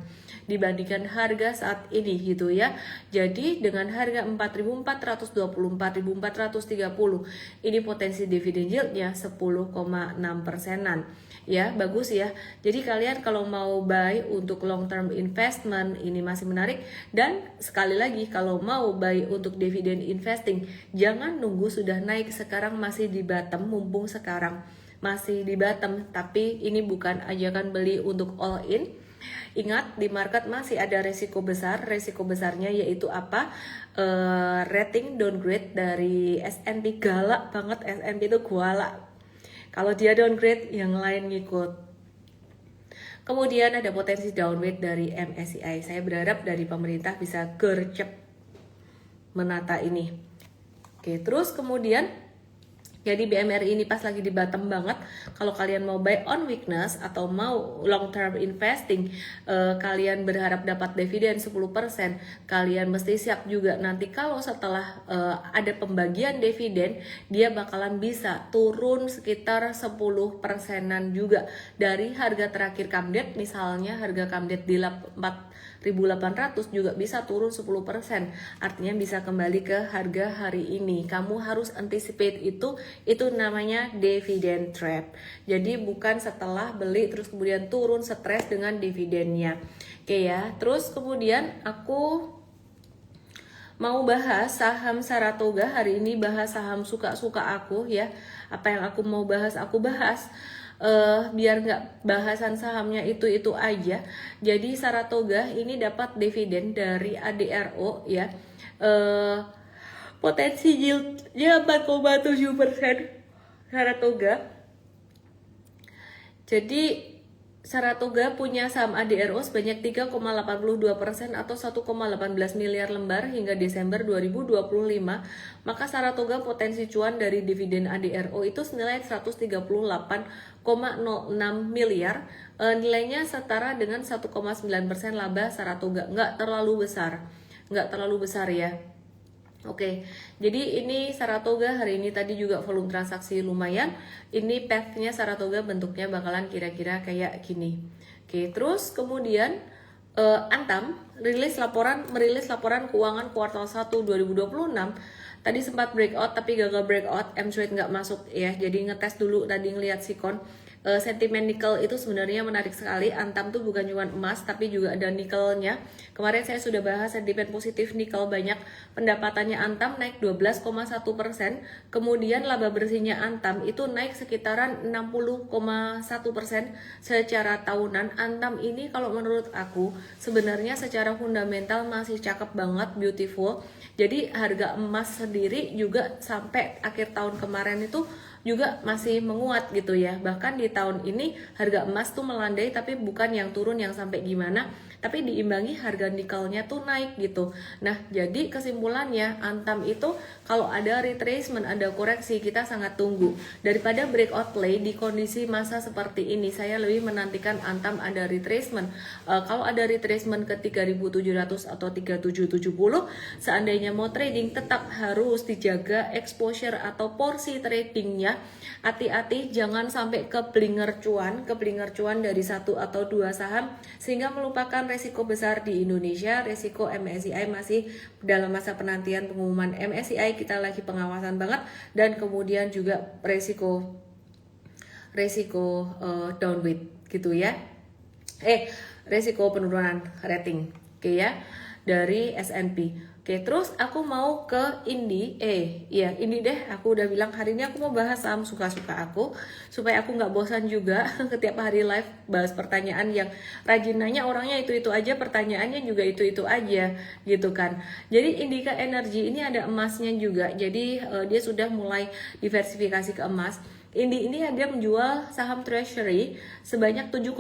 dibandingkan harga saat ini gitu ya. Jadi dengan harga 4.420, 4.430 ini potensi dividen yieldnya 10,6%-an ya, bagus ya. Jadi kalian kalau mau buy untuk long term investment ini masih menarik. Dan sekali lagi, kalau mau buy untuk dividend investing, jangan nunggu sudah naik, sekarang masih di bottom, mumpung sekarang masih di bottom. Tapi ini bukan ajakan beli untuk all in. Ingat, di market masih ada resiko besar. Resiko besarnya yaitu apa? Rating downgrade dari S&P, galak banget S&P itu, galak. Kalau dia downgrade, yang lain ngikut. Kemudian ada potensi downgrade dari MSCI. Saya berharap dari pemerintah bisa gercep menata ini. Oke, terus kemudian Jadi BMRI ini pas lagi di bottom banget. Kalau kalian mau buy on weakness atau mau long term investing, kalian berharap dapat dividen 10%, kalian mesti siap juga nanti kalau setelah ada pembagian dividen, dia bakalan bisa turun sekitar 10%-an juga dari harga terakhir Kamdet. Misalnya harga Kamdet di 4.800 juga bisa turun 10%. Artinya bisa kembali ke harga hari ini. Kamu harus anticipate itu namanya dividend trap. Jadi bukan setelah beli terus kemudian turun stres dengan dividennya. Oke ya. Terus kemudian aku mau bahas saham Saratoga. Hari ini bahas saham suka-suka aku ya. Apa yang aku mau bahas aku bahas. Biar nggak bahasan sahamnya itu aja. Jadi Saratoga ini dapat dividen dari ADRO ya. Potensi yieldnya 4,7% Saratoga. Jadi Saratoga punya saham ADRO sebanyak 3,82% atau 1,18 miliar lembar hingga Desember 2025. Maka Saratoga potensi cuan dari dividen ADRO itu senilai 138,06 miliar. Nilainya setara dengan 1,9% laba Saratoga. Nggak terlalu besar ya. Oke, jadi ini Saratoga hari ini tadi juga volume transaksi lumayan. Ini path-nya Saratoga bentuknya bakalan kira-kira kayak gini. Oke, terus kemudian Antam merilis laporan keuangan kuartal 1 2026. Tadi sempat breakout tapi gagal breakout, M-Trade nggak masuk ya. Jadi ngetes dulu tadi ngelihat sikon. Sentimen nikel itu sebenarnya menarik sekali. Antam tuh bukan cuma emas tapi juga ada nikelnya. Kemarin saya sudah bahas sentimen positif nikel banyak. Pendapatannya Antam naik 12,1%. Kemudian laba bersihnya Antam itu naik sekitaran 60,1% secara tahunan. Antam ini kalau menurut aku sebenarnya secara fundamental masih cakep banget, beautiful. Jadi harga emas sendiri juga sampai akhir tahun kemarin itu juga masih menguat gitu ya. Bahkan di tahun ini harga emas tuh melandai tapi bukan yang turun yang sampai gimana, tapi diimbangi harga nikelnya tuh naik gitu. Nah, jadi kesimpulannya Antam itu kalau ada retracement, ada koreksi, kita sangat tunggu. Daripada breakout play di kondisi masa seperti ini, saya lebih menantikan Antam ada retracement. Kalau ada retracement ke 3.700 atau 3.770, seandainya mau trading tetap harus dijaga exposure atau porsi tradingnya. Hati-hati jangan sampai ke blinger cuan dari satu atau dua saham sehingga melupakan resiko besar di Indonesia. Resiko MSCI masih dalam masa penantian pengumuman MSCI, kita lagi pengawasan banget, dan kemudian juga resiko downweight gitu ya. Resiko penurunan rating, oke ya, dari S&P. Oke, terus aku mau ke Indi. Ini deh, aku udah bilang hari ini aku mau bahas saham suka-suka aku supaya aku nggak bosan juga setiap hari live bahas pertanyaan yang rajin nanya orangnya itu aja, pertanyaannya juga itu aja gitu kan. Jadi Indika Energy ini ada emasnya juga. Jadi dia sudah mulai diversifikasi ke emas. Indi ini dia menjual saham treasury sebanyak 7,5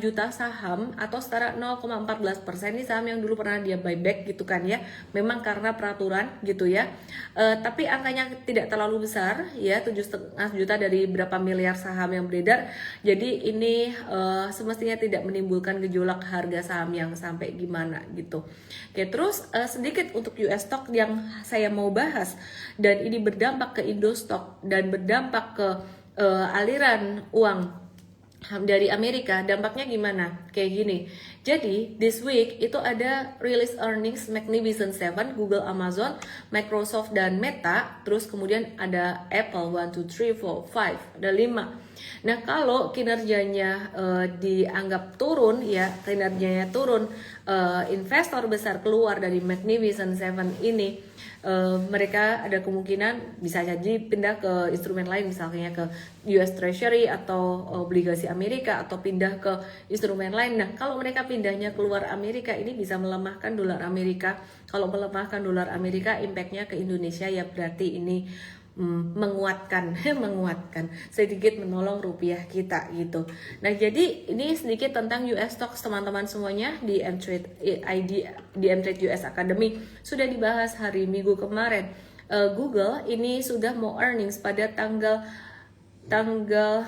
juta saham atau setara 0,14%. Ini saham yang dulu pernah dia buyback gitu kan ya. Memang karena peraturan gitu ya. Tapi angkanya tidak terlalu besar ya, 7,5 juta dari berapa miliar saham yang beredar. Jadi ini semestinya tidak menimbulkan gejolak harga saham yang sampai gimana gitu. Oke, terus sedikit untuk US stock yang saya mau bahas, dan ini berdampak ke Indo stock dan berdampak ke aliran uang dari Amerika. Dampaknya gimana? Kayak gini. Jadi this week itu ada release earnings Magnificent Seven, Google, Amazon, Microsoft dan Meta. Terus kemudian ada Apple 1, 2, 3, 4, 5, ada 5. Nah, kalau kinerjanya dianggap turun ya, kinerjanya turun, investor besar keluar dari Magnificent Seven ini, mereka ada kemungkinan bisa jadi pindah ke instrumen lain, misalnya ke US Treasury atau obligasi Amerika, atau pindah ke instrumen lain. Nah, kalau mereka pindahnya keluar Amerika, ini bisa melemahkan dolar Amerika. Kalau melemahkan dolar Amerika, impactnya ke Indonesia ya berarti ini menguatkan sedikit, menolong rupiah kita gitu. Nah, jadi ini sedikit tentang US stocks teman-teman semuanya di M-Trade ID, di M-Trade US Academy sudah dibahas hari Minggu kemarin. Google ini sudah mau earnings pada tanggal 29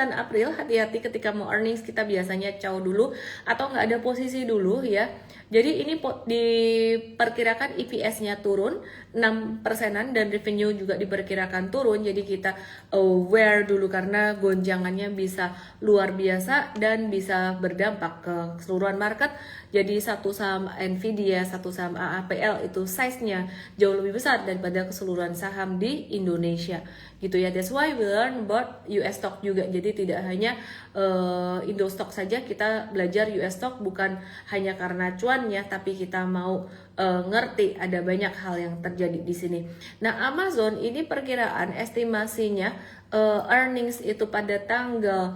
April. Hati-hati ketika mau earnings, kita biasanya caw dulu atau nggak ada posisi dulu ya. Jadi ini diperkirakan EPS-nya turun 6%-an dan revenue juga diperkirakan turun. Jadi kita aware dulu karena gonjangannya bisa luar biasa dan bisa berdampak ke keseluruhan market. Jadi satu saham Nvidia, satu saham AAPL itu size-nya jauh lebih besar daripada keseluruhan saham di Indonesia gitu ya. That's why we learn about US stock juga. Jadi tidak hanya Indo stock saja, kita belajar US stock bukan hanya karena cuannya, tapi kita mau ngerti ada banyak hal yang terjadi di sini. Nah, Amazon ini perkiraan estimasinya earnings itu pada tanggal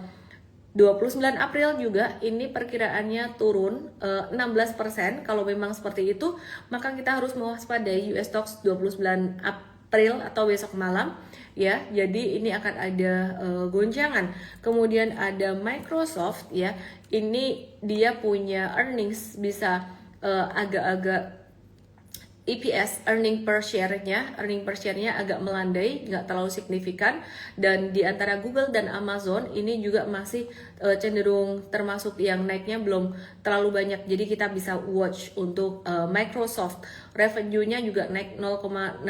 29 April juga ini perkiraannya turun 16%. Kalau memang seperti itu, maka kita harus mewaspadai US stocks 29 April atau besok malam ya. Jadi ini akan ada gonjangan. Kemudian ada Microsoft ya. Ini dia punya earnings bisa agak-agak EPS earning per share-nya agak melandai, nggak terlalu signifikan. Dan di antara Google dan Amazon ini juga masih cenderung termasuk yang naiknya belum terlalu banyak. Jadi kita bisa watch untuk Microsoft, revenue-nya juga naik 0,16%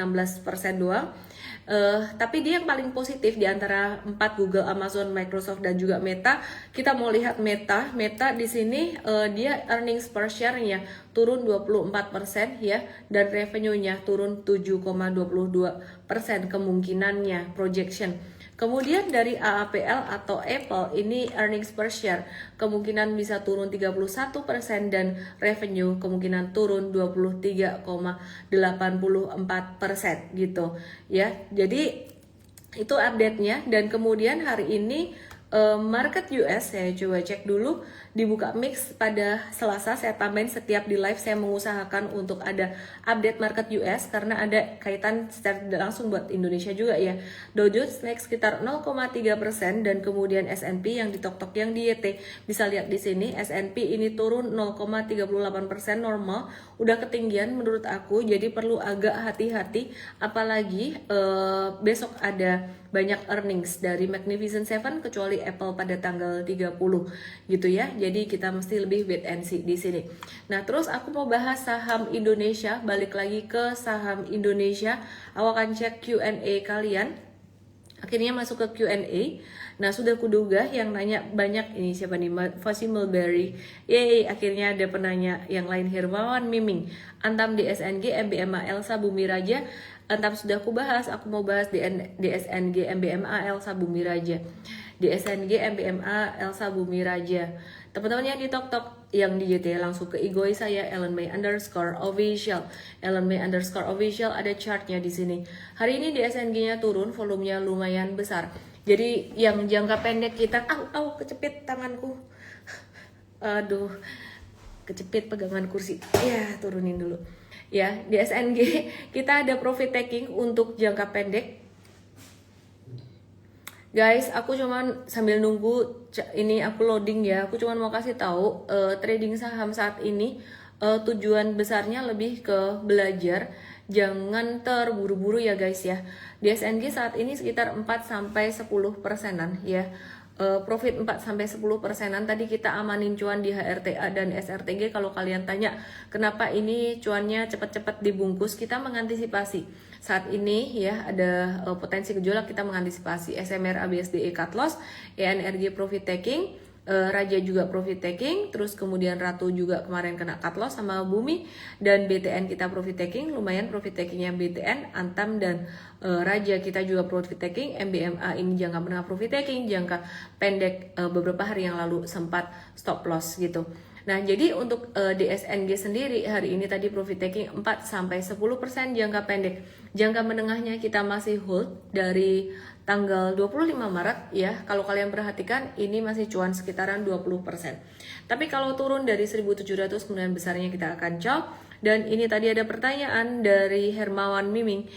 doang. Tapi dia yang paling positif di antara 4, Google, Amazon, Microsoft dan juga Meta. Kita mau lihat Meta di sini dia earnings per share-nya turun 24% ya, dan revenue-nya turun 7,22% kemungkinannya projection. Kemudian dari AAPL atau Apple ini earnings per share kemungkinan bisa turun 31% dan revenue kemungkinan turun 23,84% gitu ya. Jadi itu update-nya. Dan kemudian hari ini market US saya coba cek dulu, dibuka mix pada Selasa. Saya tambahin setiap di live, saya mengusahakan untuk ada update market US karena ada kaitan secara langsung buat Indonesia juga ya. Dow Jones naik sekitar 0,3% dan kemudian S&P yang di tok-tok yang di YT bisa lihat di sini, S&P ini turun 0,38% normal, udah ketinggian menurut aku, jadi perlu agak hati-hati apalagi besok ada banyak earnings dari Magnificent Seven kecuali Apple pada tanggal 30 gitu ya. Jadi kita mesti lebih wait and see di sini. Nah, terus aku mau bahas saham Indonesia, balik lagi ke saham Indonesia. Aku akan cek Q&A kalian. Akhirnya masuk ke Q&A. Nah, sudah kuduga yang nanya banyak ini siapa nih? Fasi Mulberry. Yeay, akhirnya ada penanya yang lain. Hermawan Miming, Antam DSNG, MBMA, Elsa Bumi Raja. Antam sudah aku bahas, aku mau bahas DSNG, MBMA, Elsa Bumi Raja. DSNG, MBMA, Elsa Bumi Raja. Teman-teman yang di tok-tok yang di YT langsung ke igoi saya, @ellenmay_official. @ellenmay_official ada chartnya di sini. Hari ini DSNG-nya turun, volumenya lumayan besar. Jadi yang jangka pendek kita, kecepit tanganku. Aduh, kecepit pegangan kursi. Ya, turunin dulu. Ya, di SNG kita ada profit taking untuk jangka pendek. Guys, aku cuman sambil nunggu ini aku loading ya. Aku cuman mau kasih tahu trading saham saat ini tujuan besarnya lebih ke belajar. Jangan terburu-buru ya guys ya. Di SNG saat ini sekitar 4-10%-an ya. Profit 4-10%-an. Tadi kita amanin cuan di HRTA dan SRTG. Kalau kalian tanya kenapa ini cuannya cepat-cepat dibungkus, kita mengantisipasi saat ini ya ada potensi gejolak, kita mengantisipasi SMR ABSDE cut loss, ENRG profit taking, Raja juga profit taking, terus kemudian Ratu juga kemarin kena cut loss sama Bumi, dan BTN kita profit taking, lumayan profit takingnya BTN, Antam dan Raja kita juga profit taking, MBMA ini jangka menengah profit taking, jangka pendek beberapa hari yang lalu sempat stop loss gitu. Nah, jadi untuk DSNG sendiri hari ini tadi profit taking 4-10% jangka pendek. Jangka menengahnya kita masih hold dari tanggal 25 Maret ya. Kalau kalian perhatikan ini masih cuan sekitaran 20%. Tapi kalau turun dari 1.700 kemudian besarnya kita akan chop. Dan ini tadi ada pertanyaan dari Hermawan Miming.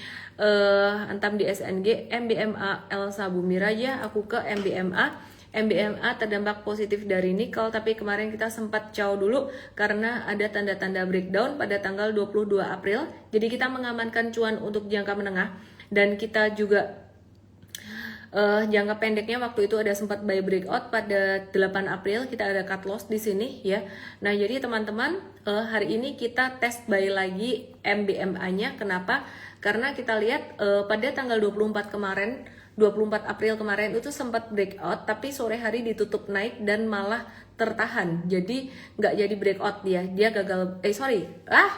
Antam di SNG, MBMA, Elsa Bumi Raja, aku ke MBMA. MBMA terdampak positif dari nikel, tapi kemarin kita sempat caw dulu karena ada tanda-tanda breakdown pada tanggal 22 April. Jadi kita mengamankan cuan untuk jangka menengah, dan kita juga jangka pendeknya waktu itu ada sempat buy breakout pada 8 April, kita ada cut loss di sini ya. Nah, jadi teman-teman, hari ini kita tes buy lagi MBMA-nya. Kenapa? Karena kita lihat pada tanggal 24 kemarin, 24 April kemarin itu sempat breakout, tapi sore hari ditutup naik dan malah tertahan. Jadi nggak jadi breakout dia gagal.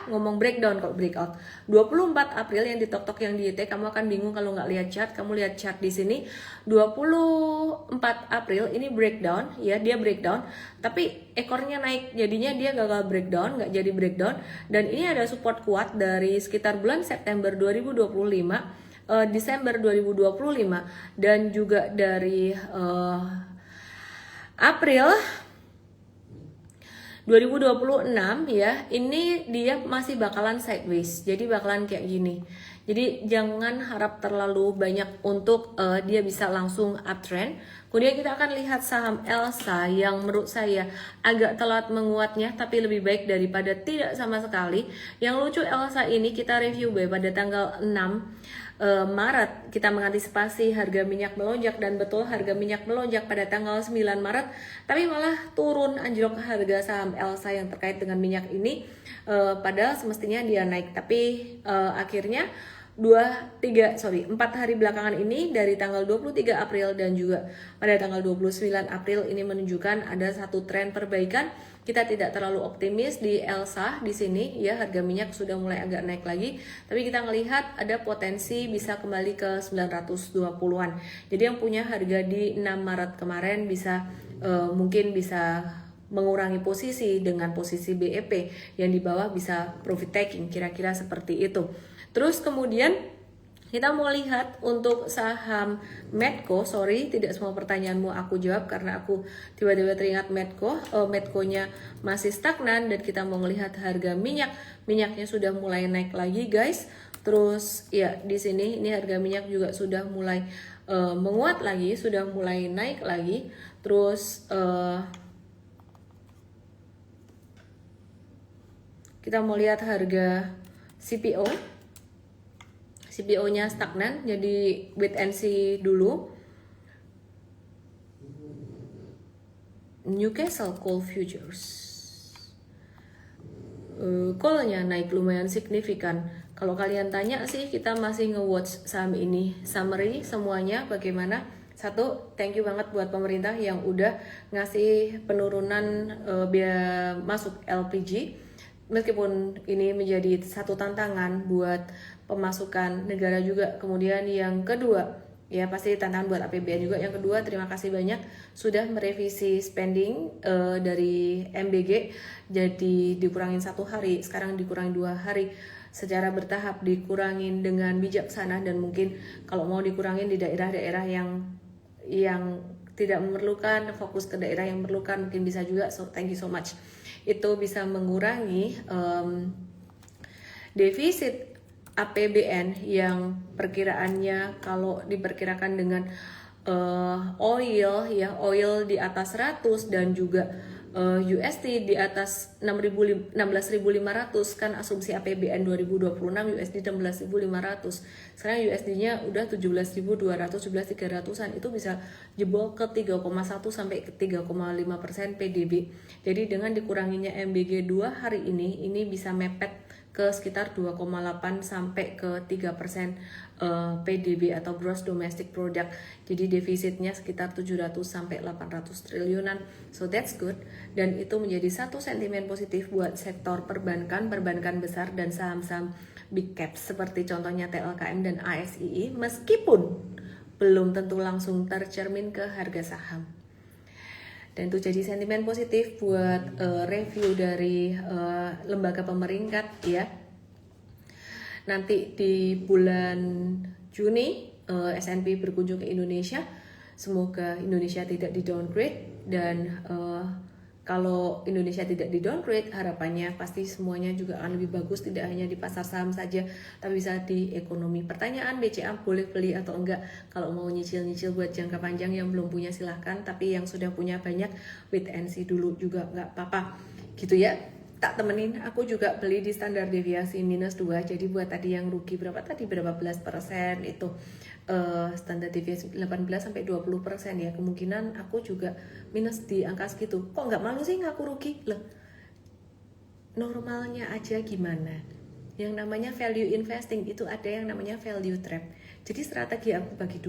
Ngomong breakdown kalau breakout. 24 April yang di tok-tok yang di YT, kamu akan bingung kalau nggak lihat chart. Kamu lihat chart di sini. 24 April ini breakdown ya, dia breakdown, tapi ekornya naik, jadinya dia gagal breakdown, nggak jadi breakdown. Dan ini ada support kuat dari sekitar bulan September 2025, Desember 2025, dan juga dari April 2026 ya. Ini dia masih bakalan sideways, jadi bakalan kayak gini. Jadi jangan harap terlalu banyak untuk dia bisa langsung uptrend. Kemudian kita akan lihat saham Elsa yang menurut saya agak telat menguatnya, tapi lebih baik daripada tidak sama sekali. Yang lucu, Elsa ini kita review pada tanggal 6 Maret, kita mengantisipasi harga minyak melonjak, dan betul harga minyak melonjak pada tanggal 9 Maret, tapi malah turun anjlok harga saham Elsa yang terkait dengan minyak ini, padahal semestinya dia naik, tapi akhirnya 4 hari belakangan ini dari tanggal 23 April dan juga pada tanggal 29 April ini menunjukkan ada satu tren perbaikan. Kita tidak terlalu optimis di Elsa di sini ya, harga minyak sudah mulai agak naik lagi, tapi kita melihat ada potensi bisa kembali ke 920-an. Jadi yang punya harga di 6 Maret kemarin bisa mungkin bisa mengurangi posisi dengan posisi BEP yang di bawah, bisa profit taking, kira-kira seperti itu. Terus kemudian kita mau lihat untuk saham Medco. Tidak semua pertanyaanmu aku jawab karena aku tiba-tiba teringat Medco. Medco-nya masih stagnan, dan kita mau melihat harga minyaknya sudah mulai naik lagi guys. Terus ya di sini ini harga minyak juga sudah mulai menguat lagi, sudah mulai naik lagi. Terus kita mau lihat harga CPO-nya stagnan, jadi wait and see dulu. Newcastle Coal Futures, coalnya naik lumayan signifikan. Kalau kalian tanya sih, kita masih nge-watch saham ini. Summary semuanya bagaimana? Satu, thank you banget buat pemerintah yang udah ngasih penurunan biaya masuk LPG. Meskipun ini menjadi satu tantangan buat pemasukan negara juga. Kemudian yang kedua, ya pasti tantangan buat APBN juga. Yang kedua, terima kasih banyak sudah merevisi spending dari MBG, jadi dikurangin 1 hari, sekarang dikurangin 2 hari. Secara bertahap dikurangin dengan bijaksana, dan mungkin kalau mau dikurangin di daerah-daerah yang tidak memerlukan, fokus ke daerah yang memerlukan mungkin bisa juga. So thank you so much. Itu bisa mengurangi defisit APBN yang perkiraannya kalau diperkirakan dengan oil di atas 100 dan juga USD di atas 16.500, kan asumsi APBN 2026 USD 16.500. Sekarang USD-nya udah 17.200, 17.300-an, itu bisa jebol ke 3,1 sampai ke 3,5% PDB. Jadi dengan dikuranginya MBG 2 hari ini bisa mepet ke sekitar 2,8 sampai ke 3% PDB atau Gross Domestic Product. Jadi defisitnya sekitar 700 sampai 800 triliunan. So that's good. Dan itu menjadi satu sentimen positif buat sektor perbankan besar dan saham-saham big cap seperti contohnya TLKM dan ASII, meskipun belum tentu langsung tercermin ke harga saham. Dan itu jadi sentimen positif buat review dari lembaga pemeringkat ya. Nanti di bulan Juni S&P berkunjung ke Indonesia. Semoga Indonesia tidak di downgrade dan Kalau Indonesia tidak di downgrade, harapannya pasti semuanya juga akan lebih bagus, tidak hanya di pasar saham saja, tapi bisa di ekonomi. Pertanyaan BCA boleh beli atau enggak? Kalau mau nyicil-nyicil buat jangka panjang, yang belum punya silahkan, tapi yang sudah punya banyak wait and see dulu juga nggak apa-apa. Gitu ya. Tak temenin, aku juga beli di standar deviasi -2, jadi buat tadi yang rugi berapa belas persen itu standar deviasi 18-20% ya, kemungkinan aku juga minus di angka segitu. Kok nggak malu sih ngaku rugi? Loh, normalnya aja gimana? Yang namanya value investing itu ada yang namanya value trap. Jadi strategi aku bagi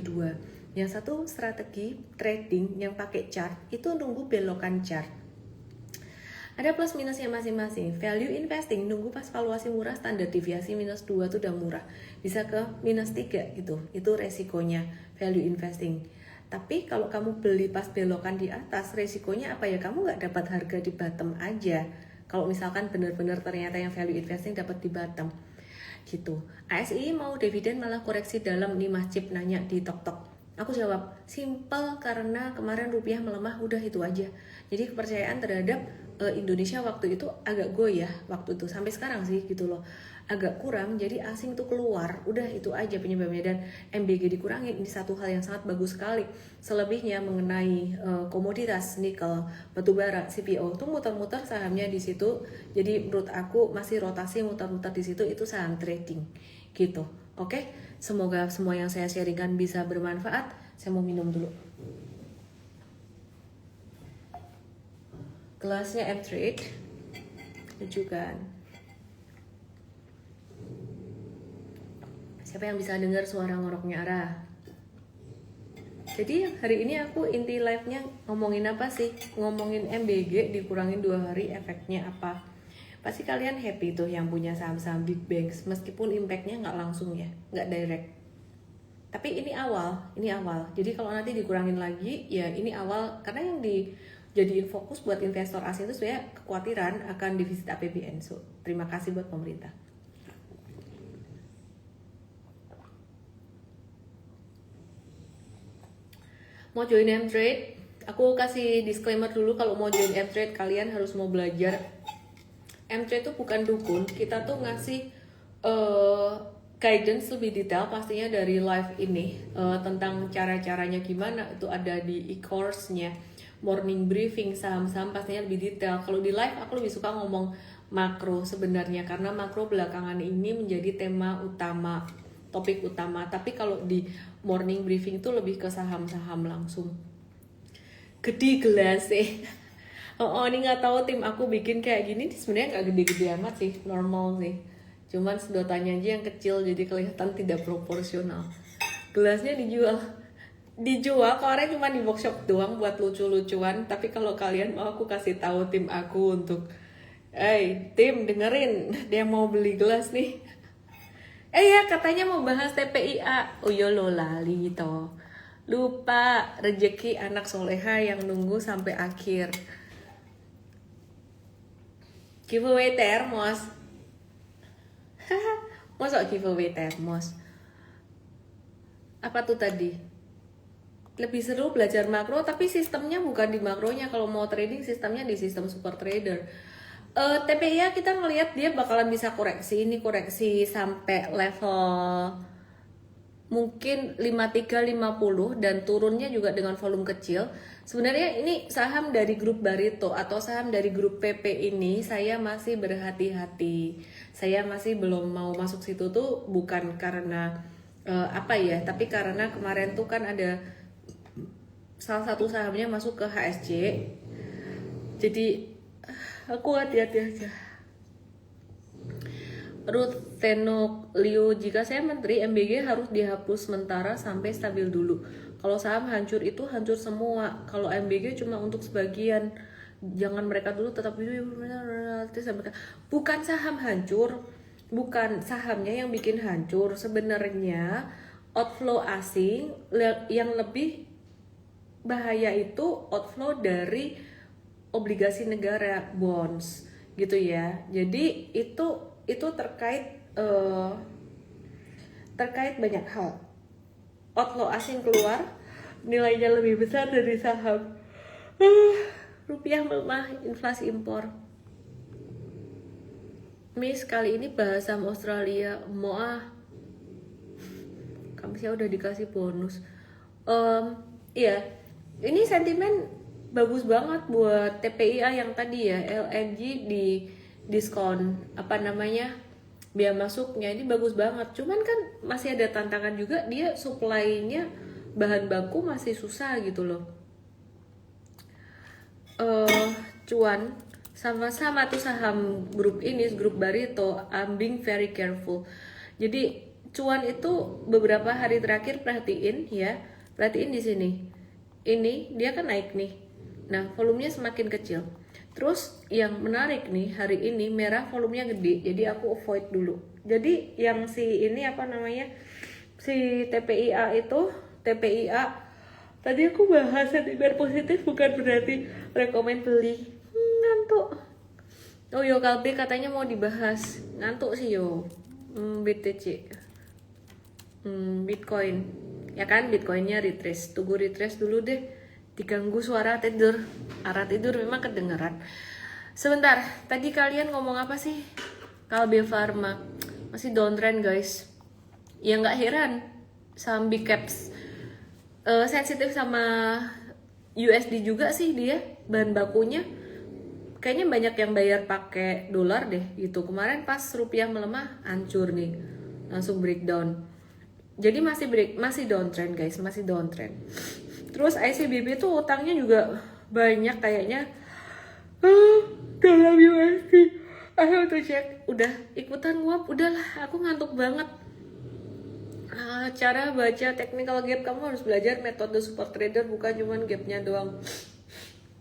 dua. Yang satu strategi trading yang pakai chart, itu nunggu belokan chart. Ada plus minusnya masing-masing. Value investing nunggu pas valuasi murah, standar deviasi -2 tuh udah murah, bisa ke -3 gitu. Itu resikonya value investing. Tapi kalau kamu beli pas belokan di atas, resikonya apa ya? Kamu nggak dapat harga di bottom aja. Kalau misalkan benar-benar ternyata yang value investing dapat di bottom gitu. ASI mau dividen malah koreksi dalam, nih Mas Cip nanya di TokTok. Aku jawab, simple, karena kemarin rupiah melemah, udah itu aja. Jadi kepercayaan terhadap Indonesia waktu itu agak goyah waktu itu, sampai sekarang sih gitu loh, agak kurang. Jadi asing tuh keluar, udah itu aja penyebabnya. Dan MBG dikurangin, ini satu hal yang sangat bagus sekali. Selebihnya mengenai komoditas nikel, batubara, CPO tuh muter-muter sahamnya di situ. Jadi menurut aku masih rotasi muter-muter di situ, itu saham trading gitu. Oke, semoga semua yang saya sharingkan bisa bermanfaat. Saya mau minum dulu. Gelasnya M-Trade, lucu kan? Siapa yang bisa dengar suara ngoroknya Ara? Jadi hari ini aku inti live-nya ngomongin apa sih? Ngomongin MBG dikurangin 2 hari, efeknya apa? Pasti kalian happy tuh yang punya saham-saham big banks, meskipun impact-nya nggak langsung ya, nggak direct. Tapi ini awal. Jadi kalau nanti dikurangin lagi, ya ini awal. Karena yang dijadiin fokus buat investor asing itu sebenarnya kekhawatiran akan defisit APBN. So, terima kasih buat pemerintah. Mau join M-Trade? Aku kasih disclaimer dulu, kalau mau join M-Trade kalian harus mau belajar. M-Trade itu bukan dukun, kita tuh ngasih guidance lebih detail pastinya dari live ini, tentang cara-caranya gimana, itu ada di e-course-nya, morning briefing, saham-saham pastinya lebih detail. Kalau di live aku lebih suka ngomong makro sebenarnya, karena makro belakangan ini menjadi tema utama, topik utama. Tapi kalau di morning briefing itu lebih ke saham-saham langsung. Gede gelas sih. Oh, ini nggak tahu tim aku bikin kayak gini sebenarnya nggak gede-gede amat sih, normal sih. Cuman sedotannya aja yang kecil, jadi kelihatan tidak proporsional. Gelasnya dijual kemarin cuma di workshop doang buat lucu-lucuan. Tapi kalau kalian mau, aku kasih tahu tim aku untuk, tim dengerin, dia mau beli gelas nih. Ya katanya mau bahas TPIA. Oh yo lo lali toh. Lupa, rezeki anak soleha yang nunggu sampai akhir. Giveaway termos. Masa giveaway termos? Apa tuh tadi? Lebih seru belajar makro, tapi sistemnya bukan di makronya. Kalau mau trading sistemnya di sistem super trader. TPIA kita ngelihat dia bakalan bisa koreksi. Ini koreksi sampai level mungkin 53-50 dan turunnya juga dengan volume kecil. Sebenarnya ini saham dari grup Barito atau saham dari grup PP ini saya masih berhati-hati. Saya masih belum mau masuk situ tuh bukan karena tapi karena kemarin tuh kan ada salah satu sahamnya masuk ke HSC. Jadi aku hati-hati aja. Ruth Tenok Liu, jika saya menteri, MBG harus dihapus sementara sampai stabil dulu. Kalau saham hancur itu hancur semua. Kalau MBG cuma untuk sebagian. Jangan mereka dulu tetap bukan saham hancur, bukan sahamnya yang bikin hancur. Sebenarnya outflow asing yang lebih bahaya itu outflow dari obligasi negara, bonds gitu ya. Jadi itu terkait banyak hal. Outflow asing keluar nilainya lebih besar dari saham. rupiah melemah, inflasi impor. Miss, kali ini bahas saham Australia. Mau Kamisnya udah dikasih bonus. Iya, ini sentimen bagus banget buat TPIA yang tadi ya, LNG di diskon biaya masuknya ini bagus banget. Cuman kan masih ada tantangan juga, dia supply-nya bahan baku masih susah gitu loh. Cuan sama-sama tuh saham grup ini, grup Barito, I'm being very careful. Jadi cuan itu beberapa hari terakhir perhatiin di sini. Ini dia kan naik nih. Nah, volumenya semakin kecil. Terus yang menarik nih, hari ini merah volumenya gede. Jadi aku avoid dulu. Jadi yang si ini si TPIA tadi aku bahas sentimen positif bukan berarti rekomen beli. Ngantuk. Oh yo, Kalbe katanya mau dibahas. Ngantuk sih yo. BTC. Bitcoin. Ya kan, Bitcoinnya retrace. Tunggu retrace dulu deh. Diganggu suara tidur. Arah tidur memang kedengeran. Sebentar, tadi kalian ngomong apa sih? Kalbe Pharma masih downtrend guys. Ya nggak heran, saham big caps sensitif sama USD juga sih dia, bahan bakunya. Kayaknya banyak yang bayar pakai dolar deh gitu. Kemarin pas rupiah melemah, hancur nih, langsung breakdown. Jadi masih downtrend guys, masih downtrend. Terus ICBP tuh utangnya juga banyak kayaknya dalam USD. Ayo tuh cek, udah ikutan nguap, udahlah, aku ngantuk banget. Cara baca technical gap, kamu harus belajar metode super trader, bukan cuman gapnya doang.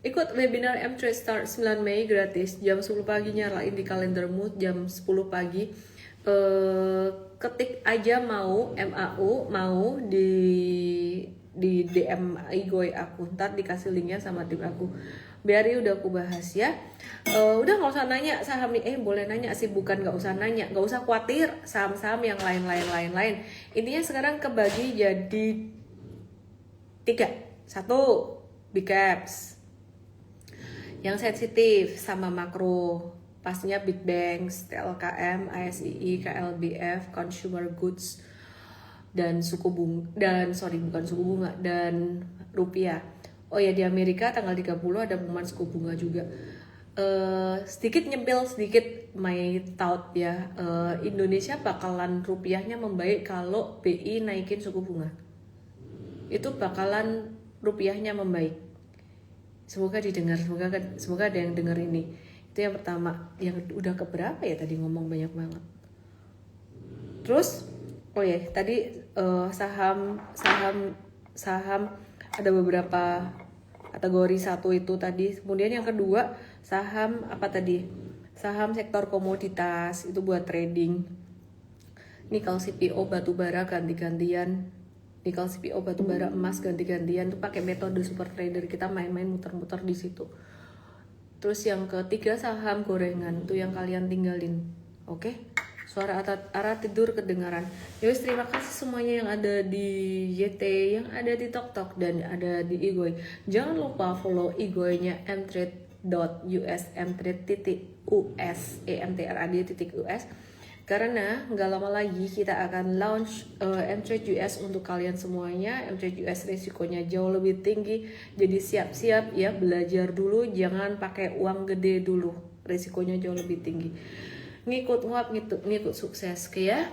Ikut webinar M-Trade Start 9 Mei gratis, jam 10 pagi, nyalain di kalendermu jam 10 pagi. Ketik aja mau di DM Igoy aku, ntar dikasih linknya sama tim aku. Biari udah aku bahas ya. Udah nggak usah nanya saham boleh nanya sih, bukan nggak usah nanya, nggak usah khawatir saham-saham yang lain. Intinya sekarang kebagi jadi 3. 1, big caps yang sensitif sama makro, pastinya big banks, TLKM, ASII, KLBF, consumer goods, dan dan rupiah. Oh ya, di Amerika tanggal 30 ada pengumuman suku bunga juga. Sedikit nyempil sedikit my thought ya. Indonesia bakalan rupiahnya membaik kalau BI naikin suku bunga. Itu bakalan rupiahnya membaik. Semoga didengar, semoga ada yang dengar ini. Itu yang pertama. Yang udah keberapa ya tadi ngomong banyak banget. Terus tadi saham ada beberapa kategori. 1 itu tadi. Kemudian yang kedua, saham sektor komoditas, itu buat trading. Nikel CPO batubara ganti-gantian. Nikel CPO batubara emas ganti-gantian, tuh pakai metode super trader, kita main-main muter-muter di situ. Terus yang ketiga, saham gorengan, tuh yang kalian tinggalin. Oke? Suara arah tidur kedengaran. Yowes, terima kasih semuanya yang ada di YT, yang ada di TokTok, dan ada di Igoy. Jangan lupa follow Igoynya mtrade.us, mtrade.us, emtrad.us. Karena nggak lama lagi kita akan launch M-Trade US untuk kalian semuanya. M-Trade US resikonya jauh lebih tinggi, jadi siap-siap ya, belajar dulu, jangan pakai uang gede dulu, resikonya jauh lebih tinggi. Ngikut nguap, ngikut sukses, ya.